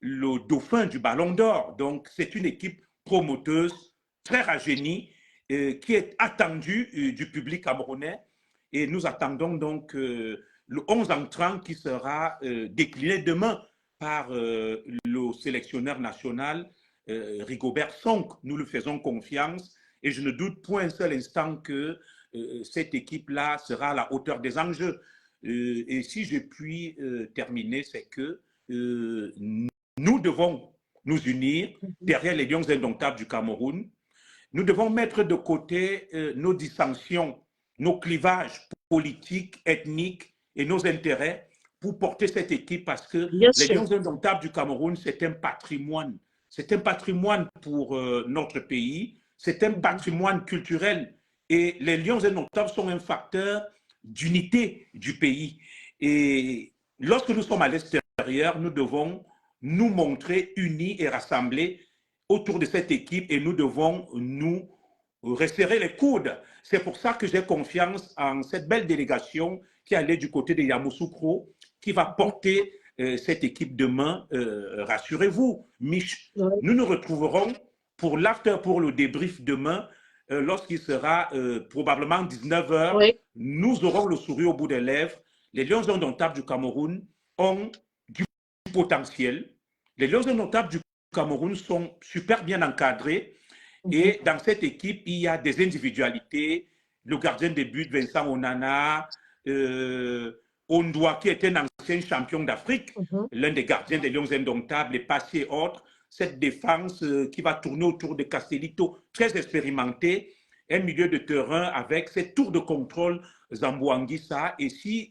B: le dauphin du Ballon d'Or. Donc, c'est une équipe promoteuse, très rajeunie, qui est attendue du public camerounais. Et nous attendons donc le 11 entrant qui sera décliné demain par le sélectionneur national, Rigobert Sonk. Nous lui faisons confiance et je ne doute point un seul instant que cette équipe-là sera à la hauteur des enjeux. Et si je puis terminer, c'est que nous devons nous unir derrière les Lions indomptables du Cameroun. Nous devons mettre de côté nos dissensions, nos clivages politiques, ethniques et nos intérêts pour porter cette équipe parce que les Lions indomptables du Cameroun, c'est un patrimoine. C'est un patrimoine pour notre pays, c'est un patrimoine culturel et les Lions indomptables sont un facteur d'unité du pays. Et lorsque nous sommes à l'extérieur, nous devons nous montrer unis et rassemblés autour de cette équipe et nous devons nous resserrer les coudes. C'est pour ça que j'ai confiance en cette belle délégation qui allait du côté de Yamoussoukro, qui va porter cette équipe demain. Rassurez-vous, Mich, nous nous retrouverons pour l'after, pour le débrief demain, lorsqu'il sera probablement 19h.
C: Oui.
B: Nous aurons le sourire au bout des lèvres. Les Lions indomptables du Cameroun ont du potentiel. Les Lions indomptables du Cameroun sont super bien encadrés. Et dans cette équipe, il y a des individualités. Le gardien de but, Vincent Onana, Ondoa, qui était un ancien champion d'Afrique, l'un des gardiens des Lions indomptables, et passé et autres. Cette défense qui va tourner autour de Castelito, très expérimenté. Un milieu de terrain avec cette tour de contrôle Zambo Anguissa. Et si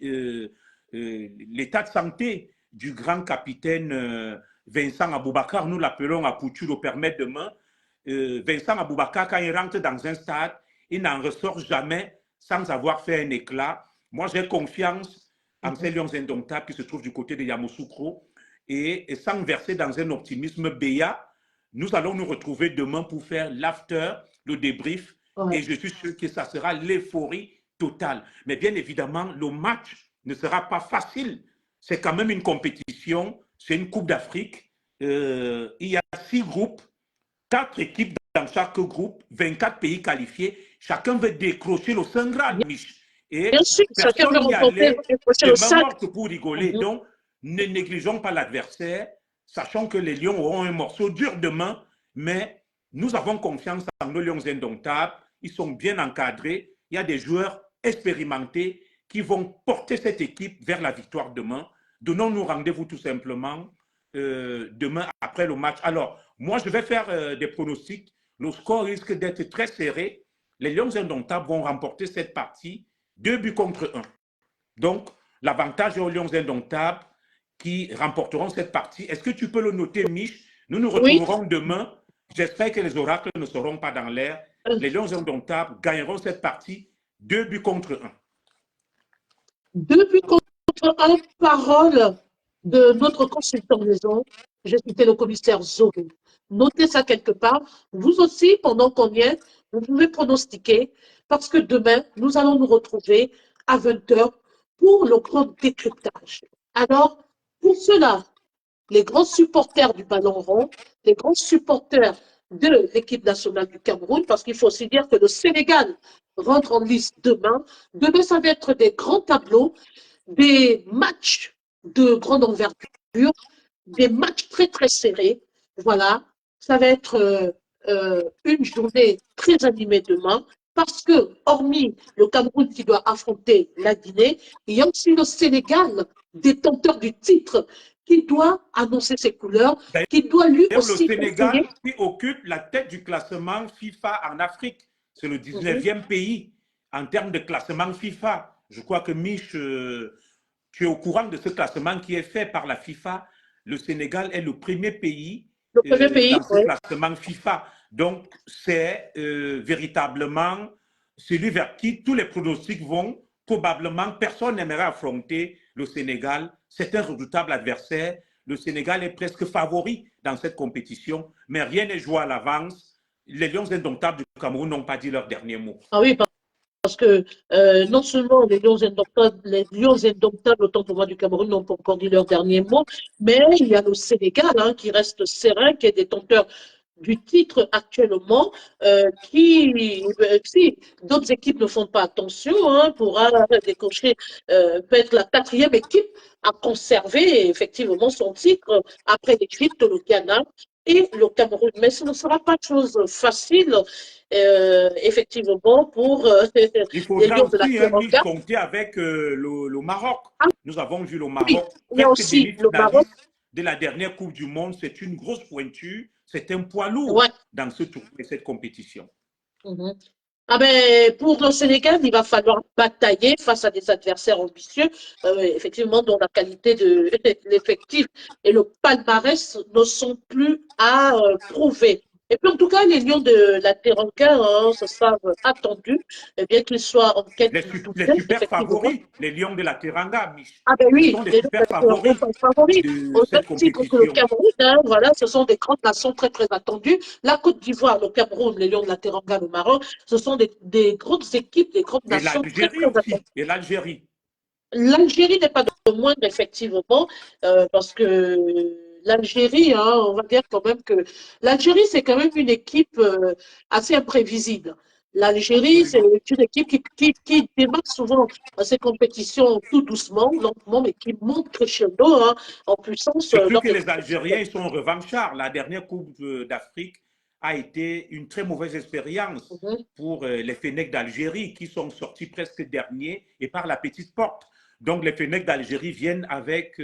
B: l'état de santé du grand capitaine Vincent Aboubakar, nous l'appelons Apoutu, le permet demain, Vincent Aboubakar, quand il rentre dans un stade, il n'en ressort jamais sans avoir fait un éclat. Moi, j'ai confiance en ces Lions indomptables qui se trouvent du côté de Yamoussoukro et sans verser dans un optimisme béat, nous allons nous retrouver demain pour faire l'after, le débrief et je suis sûr que ça sera l'euphorie totale. Mais bien évidemment, le match ne sera pas facile. C'est quand même une compétition, c'est une Coupe d'Afrique. Il y a 6 groupes, 4 équipes dans chaque groupe, 24 pays qualifiés. Chacun veut décrocher le Saint Graal, Mich. Et personne n'y allait de main morte pour rigoler. Donc, ne négligeons pas l'adversaire, sachant que les Lions auront un morceau dur demain, mais nous avons confiance en nos Lions indomptables. Ils sont bien encadrés. Il y a des joueurs expérimentés qui vont porter cette équipe vers la victoire demain. Donnons-nous rendez-vous tout simplement demain après le match. Alors, moi, je vais faire des pronostics. Le score risque d'être très serré. Les Lions indomptables vont remporter cette partie 2-1. Donc, l'avantage est aux Lions indomptables qui remporteront cette partie. Est-ce que tu peux le noter, Mich? Nous nous retrouverons demain. J'espère que les oracles ne seront pas dans l'air. Les Lions indomptables gagneront cette partie 2-1.
C: 2-1, parole de notre consultant maison. J'ai cité le commissaire Zogo. Notez ça quelque part. Vous aussi, pendant qu'on y est, vous pouvez pronostiquer parce que demain, nous allons nous retrouver à 20h pour le grand décryptage. Alors, pour cela, les grands supporters du ballon rond, les grands supporters de l'équipe nationale du Cameroun, parce qu'il faut aussi dire que le Sénégal rentre en liste demain. Demain, ça va être des grands tableaux, des matchs de grande envergure, des matchs très, très serrés. Voilà, ça va être une journée très animée demain, parce que, hormis le Cameroun qui doit affronter la Guinée, il y a aussi le Sénégal, détenteur du titre, qui doit annoncer ses couleurs, qui doit lui aussi...
B: Le Sénégal qui occupe la tête du classement FIFA en Afrique. C'est le 19e pays en termes de classement FIFA. Je crois que Mich, tu es au courant de ce classement qui est fait par la FIFA. Le Sénégal est le premier pays dans ce classement FIFA. Donc, c'est véritablement celui vers qui tous les pronostics vont. Probablement, personne n'aimerait affronter le Sénégal, c'est un redoutable adversaire. Le Sénégal est presque favori dans cette compétition, mais rien n'est joué à l'avance. Les Lions indomptables du Cameroun n'ont pas dit leur dernier mot.
C: Ah oui, parce que non seulement les Lions indomptables, autant pour moi du Cameroun, n'ont pas encore dit leur dernier mot, mais il y a le Sénégal hein, qui reste serein, qui est détenteur du titre actuellement, si d'autres équipes ne font pas attention, hein, pourra décocher, peut être la quatrième équipe à conserver effectivement son titre après l'Égypte, le Ghana et le Cameroun. Mais ce ne sera pas chose facile, effectivement, pour
B: Il faudra
C: les Lions de la
B: aussi
C: Teranga.
B: compter avec le Maroc.
C: Ah,
B: Nous avons vu le
C: oui,
B: Maroc
C: il y a
B: presque
C: aussi le Maroc.
B: demi-finaliste de la dernière Coupe du Monde. C'est une grosse pointure, c'est un poids lourd
C: Ouais.
B: dans ce tournoi et cette compétition.
C: Ah ben, pour le Sénégal, il va falloir batailler face à des adversaires ambitieux, effectivement, dont la qualité de l'effectif et le palmarès ne sont plus à prouver. Et puis, en tout cas, les Lions de la Teranga hein, se savent attendus, bien qu'ils soient en quête
B: Les
C: du doublé,
B: super
C: effectivement.
B: favoris, les Lions de la Teranga, Mich.
C: Ah ben
B: Ce
C: oui,
B: sont des
C: les
B: super favoris
C: sont favoris.
B: de
C: Au même
B: cette
C: titre que le
B: compétition.
C: Cameroun, hein, voilà, ce sont des grandes nations très, très attendues. La Côte d'Ivoire, le Cameroun, les Lions de la Teranga, le Maroc, ce sont des grandes équipes, des grandes
B: Et
C: nations très,
B: l'Algérie
C: très attendues.
B: aussi, et l'Algérie.
C: L'Algérie n'est pas de moindre, effectivement, parce que l'Algérie, hein, on va dire quand même que l'Algérie, c'est quand même une équipe assez imprévisible. L'Algérie, c'est une équipe qui démarre souvent ces compétitions tout doucement, lentement, mais qui monte crescendo hein, en puissance.
B: Surtout que les Algériens, ils sont revanchards. La dernière Coupe d'Afrique a été une très mauvaise expérience pour les Fennecs d'Algérie qui sont sortis presque derniers et par la petite porte. Donc les Fennecs d'Algérie viennent avec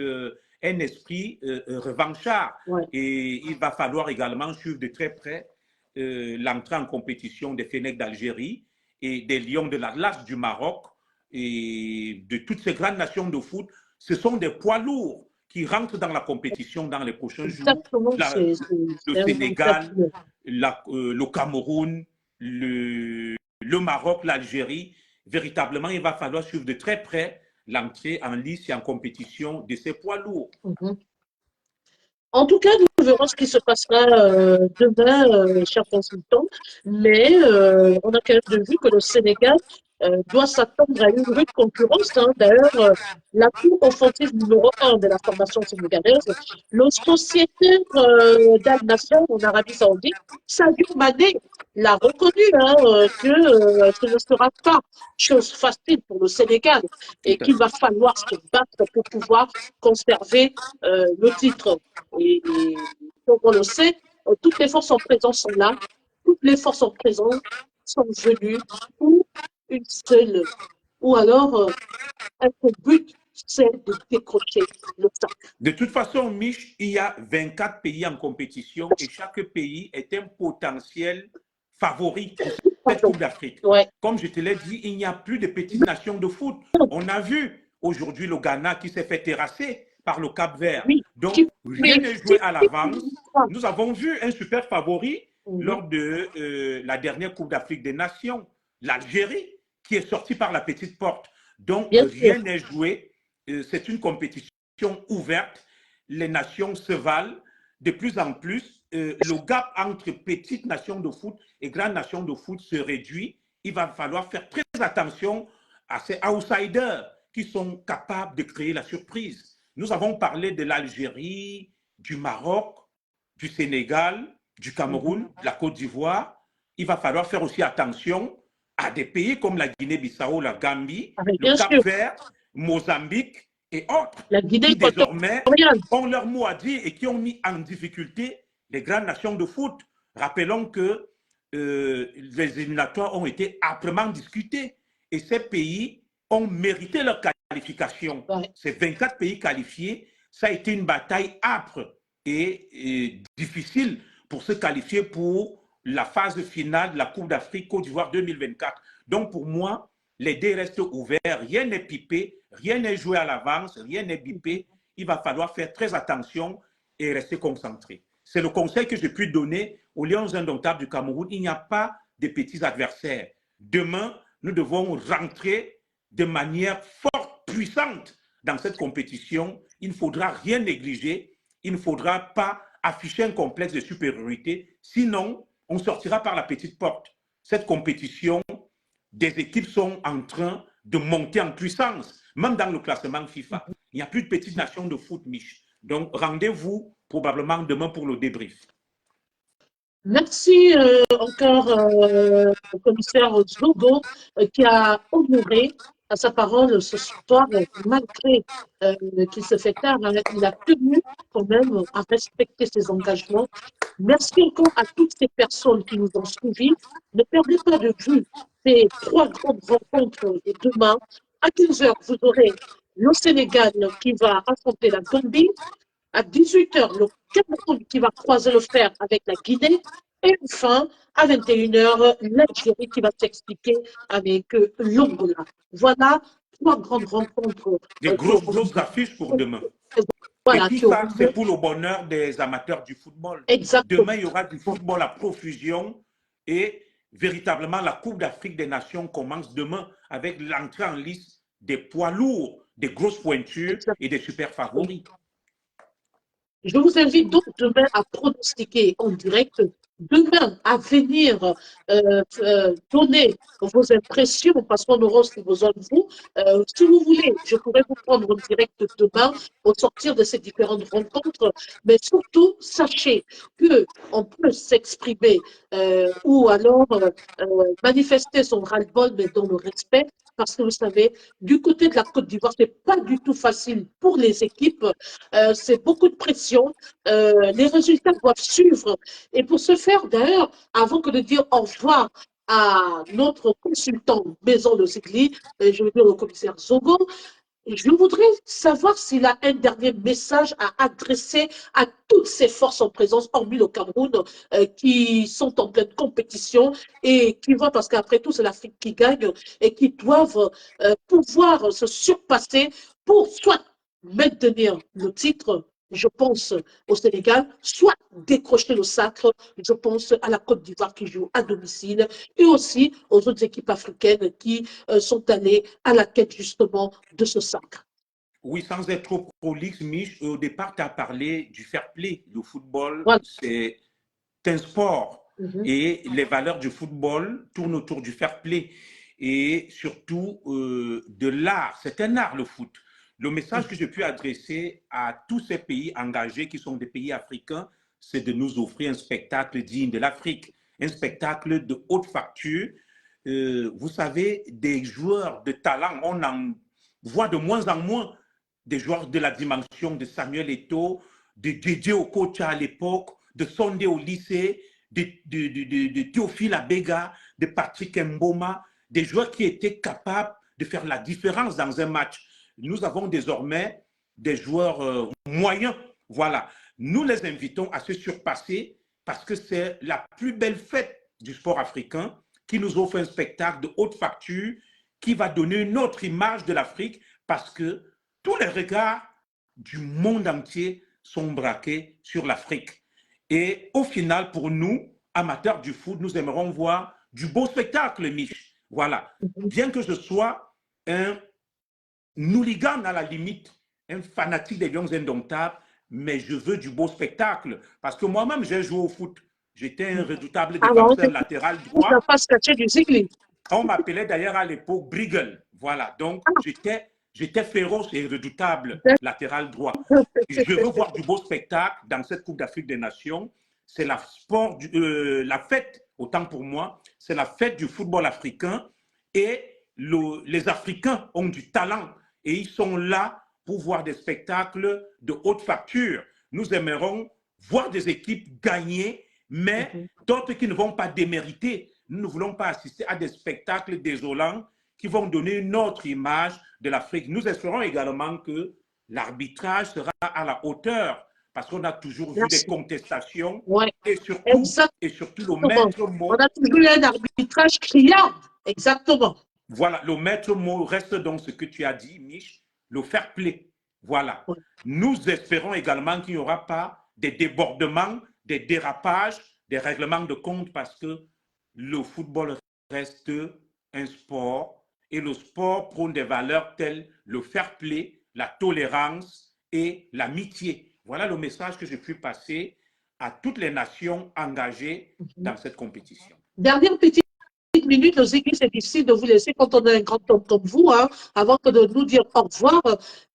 B: un esprit revanchard.
C: Ouais.
B: Et il va falloir également suivre de très près l'entrée en compétition des Fennecs d'Algérie et des Lions de l'Atlas du Maroc et de toutes ces grandes nations de foot. Ce sont des poids lourds qui rentrent dans la compétition dans les prochains
C: Exactement,
B: jours. Le Sénégal, le Cameroun, le Maroc, l'Algérie. Véritablement, il va falloir suivre de très près l'entrée en lice et en compétition de ces poids lourds.
C: En tout cas, nous verrons ce qui se passera demain, chers consultants. Mais on a quand même vu que le Sénégal doit s'attendre à une rude concurrence. Hein. D'ailleurs, la tour offensive numéro 1 de la formation sénégalaise, le sociétaire d'Al Nassr en Arabie Saoudite, Sadio Mané, l'a reconnu que ce ne sera pas chose facile pour le Sénégal et qu'il va falloir se battre pour pouvoir conserver le titre. Et comme on le sait, toutes les forces en présence sont là, toutes les forces en présence sont venues pour une seule, ou alors un seul but, c'est de décrocher le sac.
B: De toute façon, Mich, il y a 24 pays en compétition et chaque pays est un potentiel favori pour cette Coupe d'Afrique.
C: Ouais.
B: Comme je te l'ai dit, il n'y a plus de petites nations de foot. On a vu aujourd'hui le Ghana qui s'est fait terrasser par le Cap-Vert.
C: Oui.
B: Donc, rien n'est joué à l'avance. Nous avons vu un super favori lors de la dernière Coupe d'Afrique des Nations, l'Algérie, qui est sortie par la petite porte. Donc, rien n'est joué. C'est une compétition ouverte. Les nations se valent de plus en plus. Le gap entre petites nations de foot et grandes nations de foot se réduit. Il va falloir faire très attention à ces outsiders qui sont capables de créer la surprise. Nous avons parlé de l'Algérie, du Maroc, du Sénégal, du Cameroun, de la Côte d'Ivoire. Il va falloir faire aussi attention à des pays comme la Guinée-Bissau, la Gambie, le Cap-Vert, Mozambique et autres, qui désormais ont leur mot à dire et qui ont mis en difficulté les grandes nations de foot. Rappelons que les éliminatoires ont été âprement discutés et ces pays ont mérité leur qualification. Ces 24 pays qualifiés, ça a été une bataille âpre et difficile pour se qualifier pour la phase finale de la Coupe d'Afrique Côte d'Ivoire 2024. Donc pour moi, les dés restent ouverts, rien n'est pipé, rien n'est joué à l'avance, rien n'est bipé. Il va falloir faire très attention et rester concentré. C'est le conseil que je puis donner aux Lions indomptables du Cameroun. Il n'y a pas de petits adversaires. Demain, nous devons rentrer de manière forte, puissante dans cette compétition, il ne faudra rien négliger, il ne faudra pas afficher un complexe de supériorité, sinon on sortira par la petite porte. Cette compétition, des équipes sont en train de monter en puissance, même dans le classement FIFA. Il n'y a plus de petites nations de foot, Mich. Donc, rendez-vous probablement demain pour le débrief.
C: Merci encore au commissaire Zogo qui a honoré à sa parole ce soir, malgré qu'il se fait tard, hein, il a tenu quand même à respecter ses engagements. Merci encore à toutes ces personnes qui nous ont suivis. Ne perdez pas de vue ces 3 grandes rencontres de demain. À 15 h, vous aurez le Sénégal qui va affronter la Gambie. À 18 h, le Cameroun qui va croiser le fer avec la Guinée. Et enfin, à 21 h, l'Algérie qui va s'expliquer avec l'Angola. Voilà 3 grandes rencontres.
B: Des grosses affiches pour demain.
C: Voilà,
B: et tout ça, c'est pour le bonheur des amateurs du football.
C: Exactement.
B: Demain, il y aura du football à profusion et véritablement, la Coupe d'Afrique des Nations commence demain avec l'entrée en liste des poids lourds, des grosses pointures
C: Exactement.
B: et des super favoris.
C: Je vous invite donc demain à pronostiquer en direct, demain à venir donner vos impressions parce qu'on aura aussi besoin de vous. Si vous voulez, je pourrais vous prendre en direct demain au sortir de ces différentes rencontres, mais surtout, sachez qu'on peut s'exprimer ou alors manifester son ras-le-bol, mais dans le respect, parce que vous savez, du côté de la Côte d'Ivoire, ce n'est pas du tout facile pour les équipes. C'est beaucoup de pression. Les résultats doivent suivre. Et pour ce faire, d'ailleurs, avant que de dire au revoir à notre consultant Maison de Zigli, je veux dire au commissaire Zogo, je voudrais savoir s'il a un dernier message à adresser à toutes ces forces en présence, hormis le Cameroun, qui sont en pleine compétition et qui voient, parce qu'après tout, c'est l'Afrique qui gagne, et qui doivent pouvoir se surpasser pour soit maintenir le titre, je pense au Sénégal, soit décrocher le sacre, je pense à la Côte d'Ivoire qui joue à domicile, et aussi aux autres équipes africaines qui sont allées à la quête justement de ce sacre.
B: Oui, sans être trop prolixe, Mich, au départ, tu as parlé du fair play. Le football,
C: Voilà.
B: c'est un sport. Et les valeurs du football tournent autour du fair play et surtout de l'art. C'est un art, le foot. Le message que je puis adresser à tous ces pays engagés qui sont des pays africains, c'est de nous offrir un spectacle digne de l'Afrique, un spectacle de haute facture. Vous savez, des joueurs de talent, on en voit de moins en moins des joueurs de la dimension de Samuel Eto'o, de Didier Okocha à l'époque, de Sondé au lycée, de Théophile Abega, de Patrick Mboma, des joueurs qui étaient capables de faire la différence dans un match. Nous avons désormais des joueurs moyens. Voilà. Nous les invitons à se surpasser parce que c'est la plus belle fête du sport africain qui nous offre un spectacle de haute facture qui va donner une autre image de l'Afrique parce que tous les regards du monde entier sont braqués sur l'Afrique. Et au final, pour nous, amateurs du foot, nous aimerons voir du beau spectacle, Mich. Voilà. Bien que je sois un hooligan à la limite, un fanatique des Lions indomptables, mais je veux du beau spectacle. Parce que moi-même, j'ai joué au foot. J'étais un redoutable défenseur latéral droit. On m'appelait d'ailleurs à l'époque Briggle. Voilà. Donc, j'étais féroce et redoutable latéral droit. Je veux voir du beau spectacle dans cette Coupe d'Afrique des Nations. C'est la fête, autant pour moi, c'est la fête du football africain. Et les Africains ont du talent et ils sont là pour voir des spectacles de haute facture. Nous aimerons voir des équipes gagner, mais d'autres qui ne vont pas démériter. Nous ne voulons pas assister à des spectacles désolants qui vont donner une autre image de l'Afrique. Nous espérons également que l'arbitrage sera à la hauteur parce qu'on a toujours vu des contestations et surtout le maître mot.
C: On a toujours eu un arbitrage criard. Exactement.
B: Voilà, le maître mot reste donc ce que tu as dit, Mich, le fair play. Voilà. Nous espérons également qu'il n'y aura pas des débordements, des dérapages, des règlements de compte parce que le football reste un sport et le sport prône des valeurs telles le fair play, la tolérance et l'amitié. Voilà le message que j'ai pu passer à toutes les nations engagées dans cette compétition.
C: Dernière petite minute, nos églises, c'est difficile de vous laisser quand on a un grand homme comme vous, hein, avant que de nous dire au revoir.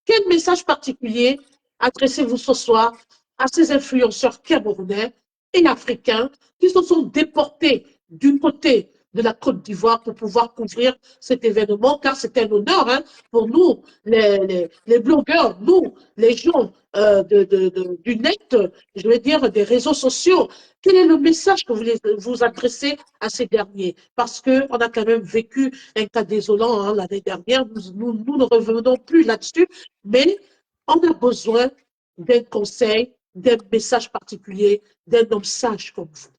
C: Quel message particulier adressez-vous ce soir à ces influenceurs camerounais et africains qui se sont déportés du côté de la Côte d'Ivoire pour pouvoir couvrir cet événement, car c'est un honneur hein, pour nous, les blogueurs, nous, les gens du net, je veux dire des réseaux sociaux. Quel est le message que vous adressez à ces derniers? Parce qu'on a quand même vécu un cas désolant hein, l'année dernière, nous ne revenons plus là-dessus, mais on a besoin d'un conseil, d'un message particulier, d'un homme sage comme vous.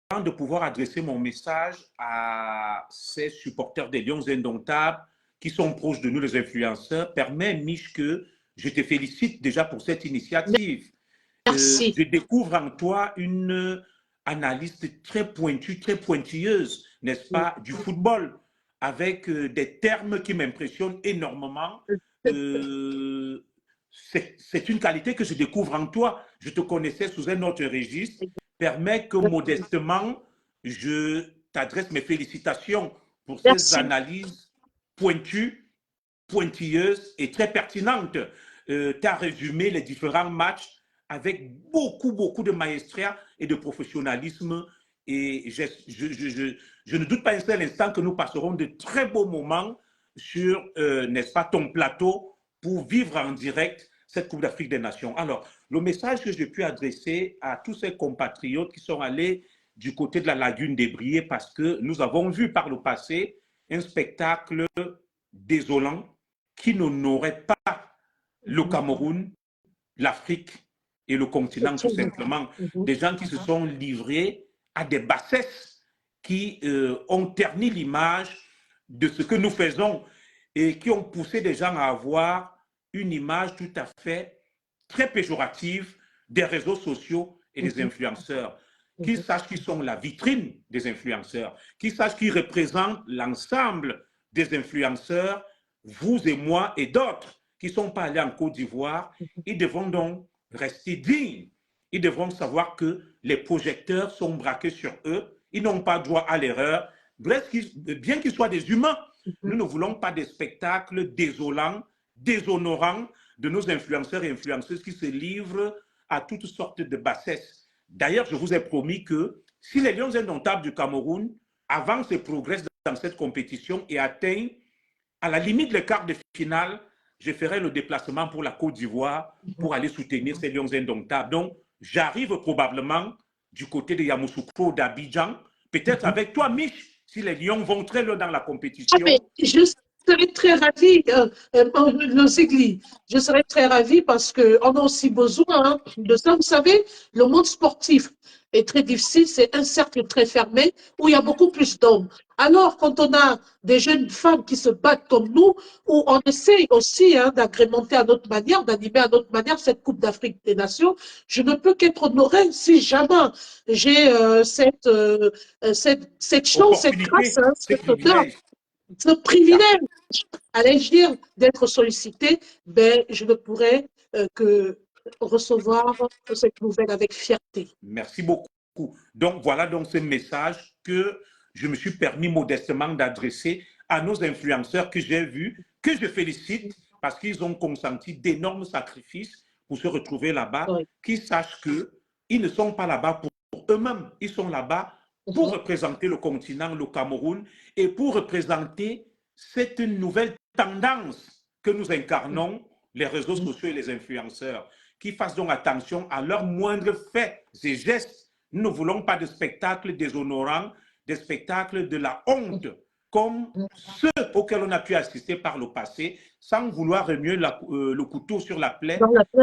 B: Avant de pouvoir adresser mon message à ces supporters des Lions Indomptables qui sont proches de nous, les influenceurs, permets, Mich, que je te félicite déjà pour cette initiative.
C: Merci.
B: Je découvre en toi une analyste très pointue, très pointilleuse, n'est-ce pas, du football, avec des termes qui m'impressionnent énormément. C'est une qualité que je découvre en toi. Je te connaissais sous un autre registre. Permets que modestement, je t'adresse mes félicitations pour ces analyses pointues, pointilleuses et très pertinentes. Tu as résumé les différents matchs avec beaucoup de maestria et de professionnalisme. Et je ne doute pas un seul instant que nous passerons de très beaux moments sur, n'est-ce pas, ton plateau pour vivre en direct cette Coupe d'Afrique des Nations. Alors, le message que j'ai pu adresser à tous ces compatriotes qui sont allés du côté de la lagune des Briers, parce que nous avons vu par le passé un spectacle désolant qui n'honorait pas le Cameroun, l'Afrique et le continent tout simplement. Des gens qui se sont livrés à des bassesses qui ont terni l'image de ce que nous faisons et qui ont poussé des gens à avoir une image tout à fait très péjorative des réseaux sociaux et des influenceurs. Qu'ils sachent qu'ils sont la vitrine des influenceurs, qu'ils sachent qu'ils représentent l'ensemble des influenceurs, vous et moi et d'autres qui ne sont pas allés en Côte d'Ivoire. Ils devront donc rester dignes. Ils devront savoir que les projecteurs sont braqués sur eux. Ils n'ont pas droit à l'erreur. Bien qu'ils soient des humains, nous ne voulons pas des spectacles désolants, déshonorants de nos influenceurs et influenceuses qui se livrent à toutes sortes de bassesses. D'ailleurs, je vous ai promis que si les Lions Indomptables du Cameroun avancent et progressent dans cette compétition et atteignent à la limite le quart de finale, je ferai le déplacement pour la Côte d'Ivoire pour aller soutenir ces Lions Indomptables. Donc, j'arrive probablement du côté de Yamoussoukro, d'Abidjan, peut-être avec toi, Mich, si les Lions vont très loin dans la compétition.
C: Ah, mais je serais très ravie, le Zigli, je serais très ravie parce qu'on a aussi besoin hein, de ça. Vous savez, le monde sportif est très difficile, c'est un cercle très fermé où il y a beaucoup plus d'hommes. Alors, quand on a des jeunes femmes qui se battent comme nous, où on essaye aussi hein, d'agrémenter à notre manière, d'animer à notre manière cette Coupe d'Afrique des Nations, je ne peux qu'être honorée si jamais j'ai cette chance, cette grâce, hein, cette honneur, ce privilège, allais-je dire, d'être sollicité, ben, je ne pourrais que recevoir cette nouvelle avec fierté.
B: Merci beaucoup. Donc, voilà donc ce message que je me suis permis modestement d'adresser à nos influenceurs que j'ai vus, que je félicite parce qu'ils ont consenti d'énormes sacrifices pour se retrouver là-bas, oui. Qu'ils sachent qu'ils ne sont pas là-bas pour eux-mêmes, ils sont là-bas pour représenter le continent, le Cameroun, et pour représenter cette nouvelle tendance que nous incarnons, les réseaux sociaux et les influenceurs, qui fassent donc attention à leurs moindres faits et gestes. Nous ne voulons pas de spectacles déshonorants, des spectacles de la honte, comme ceux auxquels on a pu assister par le passé, sans vouloir remuer le couteau sur la plaie.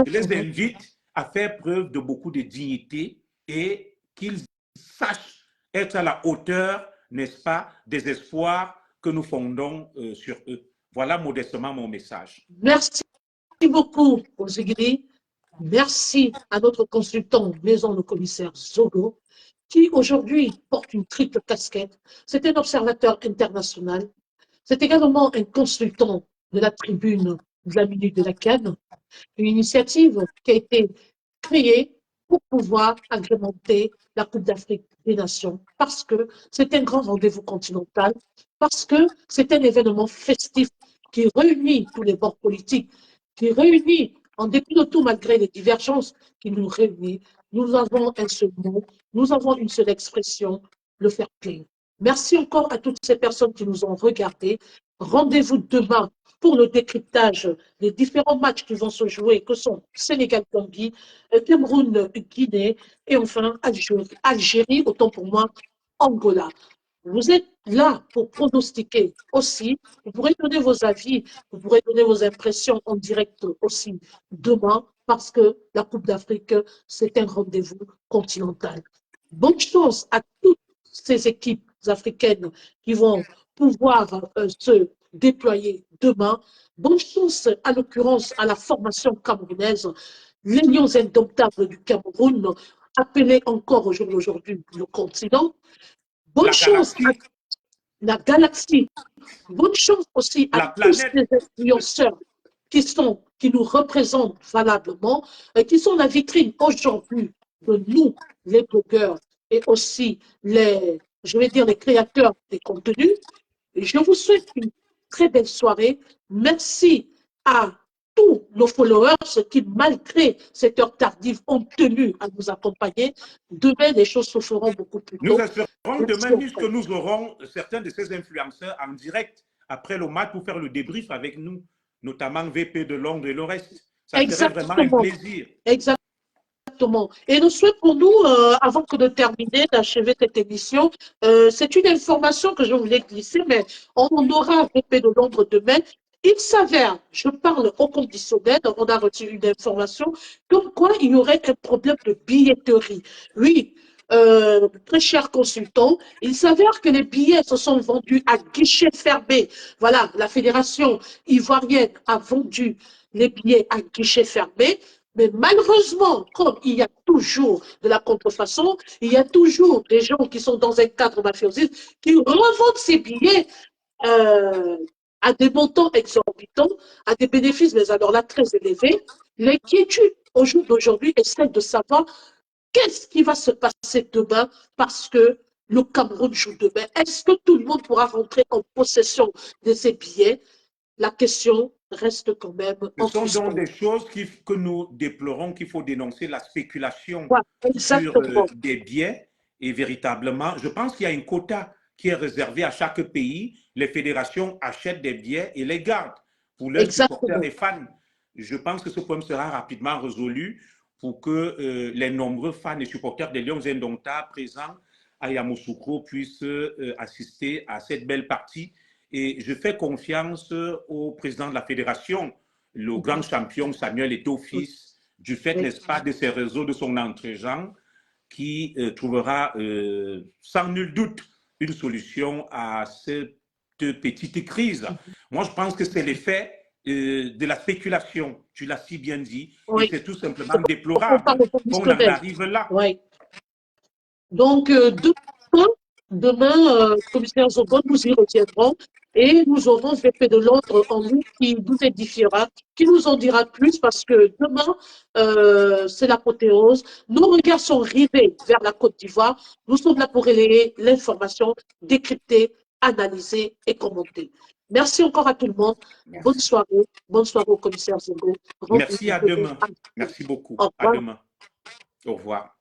B: Je les invite à faire preuve de beaucoup de dignité et qu'ils sachent être à la hauteur, n'est-ce pas, des espoirs que nous fondons sur eux. Voilà modestement mon message.
C: Merci beaucoup, Ozigri. Merci à notre consultant maison, le commissaire Zogo, qui aujourd'hui porte une triple casquette. C'est un observateur international. C'est également un consultant de la tribune de la Minute de la CAN, une initiative qui a été créée pour pouvoir agrémenter la Coupe d'Afrique des Nations, parce que c'est un grand rendez-vous continental, parce que c'est un événement festif qui réunit tous les bords politiques, qui réunit, en dépit de tout, malgré les divergences qui nous réunissent, nous avons un seul mot, nous avons une seule expression, le fair play. Merci encore à toutes ces personnes qui nous ont regardés. Rendez-vous demain pour le décryptage des différents matchs qui vont se jouer, que sont Sénégal-Gambie, Cameroun-Guinée et enfin Algérie, autant pour moi, Angola. Vous êtes là pour pronostiquer aussi. Vous pourrez donner vos avis, vous pourrez donner vos impressions en direct aussi demain, parce que la Coupe d'Afrique, c'est un rendez-vous continental. Bonne chance à toutes ces équipes africaines qui vont pouvoir se déployer demain. Bonne chance, à l'occurrence, à la formation camerounaise, les Lions indomptables du Cameroun, appelés encore au jour d'aujourd'hui le continent. Bonne
B: La
C: chance à
B: galaxie,
C: la galaxie. Bonne chance aussi à
B: la
C: tous
B: planète.
C: les influenceurs qui nous représentent valablement, qui sont la vitrine aujourd'hui de nous, les blogueurs, et aussi je vais dire, les créateurs des contenus. Et je vous souhaite une très belle soirée. Merci à tous nos followers qui, malgré cette heure tardive, ont tenu à nous accompagner. Demain, les choses se feront beaucoup plus
B: Nous
C: tôt.
B: espérons
C: Merci
B: demain, puisque
C: encore.
B: nous aurons certains de ces influenceurs en direct après le match pour faire le débrief avec nous, notamment VP de Londres et le reste. Ça serait vraiment un
C: Exactement.
B: plaisir.
C: Exactement. Et le souhait pour nous, avant que de terminer, d'achever cette émission, c'est une information que je voulais glisser, mais on aura un VP de Londres demain. Il s'avère, je parle au conditionnel, on a reçu une information, comme quoi il y aurait un problème de billetterie. Oui, très cher consultant, il s'avère que les billets se sont vendus à guichet fermé. Voilà, la Fédération ivoirienne a vendu les billets à guichet fermé. Mais malheureusement, comme il y a toujours de la contrefaçon, il y a toujours des gens qui sont dans un cadre mafiosiste qui revendent ces billets euh, à des montants exorbitants, à des bénéfices, mais alors là, très élevés. L'inquiétude au jour d'aujourd'hui est celle de savoir qu'est-ce qui va se passer demain parce que le Cameroun joue demain. Est-ce que tout le monde pourra rentrer en possession de ces billets? La question reste quand même
B: Ce
C: en
B: sont donc
C: suspens.
B: des choses que nous déplorons, qu'il faut dénoncer la spéculation
C: Ouais,
B: sur
C: exactement.
B: des billets. Et véritablement, je pense qu'il y a un quota qui est réservé à chaque pays. Les fédérations achètent des billets et les gardent pour leurs supporters
C: Exactement.
B: et fans. Je pense que ce problème sera rapidement résolu pour que les nombreux fans et supporters des Lions indomptables présents à Yamoussoukro puissent assister à cette belle partie. Et je fais confiance au président de la fédération, le grand champion Samuel Eto'o-Fils, du fait, n'est-ce pas, de ses réseaux, de son entre-gens, qui trouvera sans nul doute une solution à cette petite crise. Moi, je pense que c'est l'effet de la spéculation, tu l'as si bien dit, et
C: Oui.
B: c'est tout simplement
C: On parle
B: déplorable
C: au
B: qu'on en
C: conditionnel.
B: arrive là.
C: Oui. Donc, demain, commissaire Zogon, nous y reviendrons et nous aurons VP de Londres en nous qui nous édifiera, qui nous en dira plus parce que demain, c'est l'apothéose. Nos regards sont rivés vers la Côte d'Ivoire. Nous sommes là pour relayer l'information, décrypter, analyser et commenter. Merci encore à tout le monde. Bonne
B: Merci.
C: soirée. Bonne soirée au commissaire Zogon.
B: Merci, à demain.
C: Au
B: Merci beaucoup. À
C: revoir.
B: demain. Au revoir.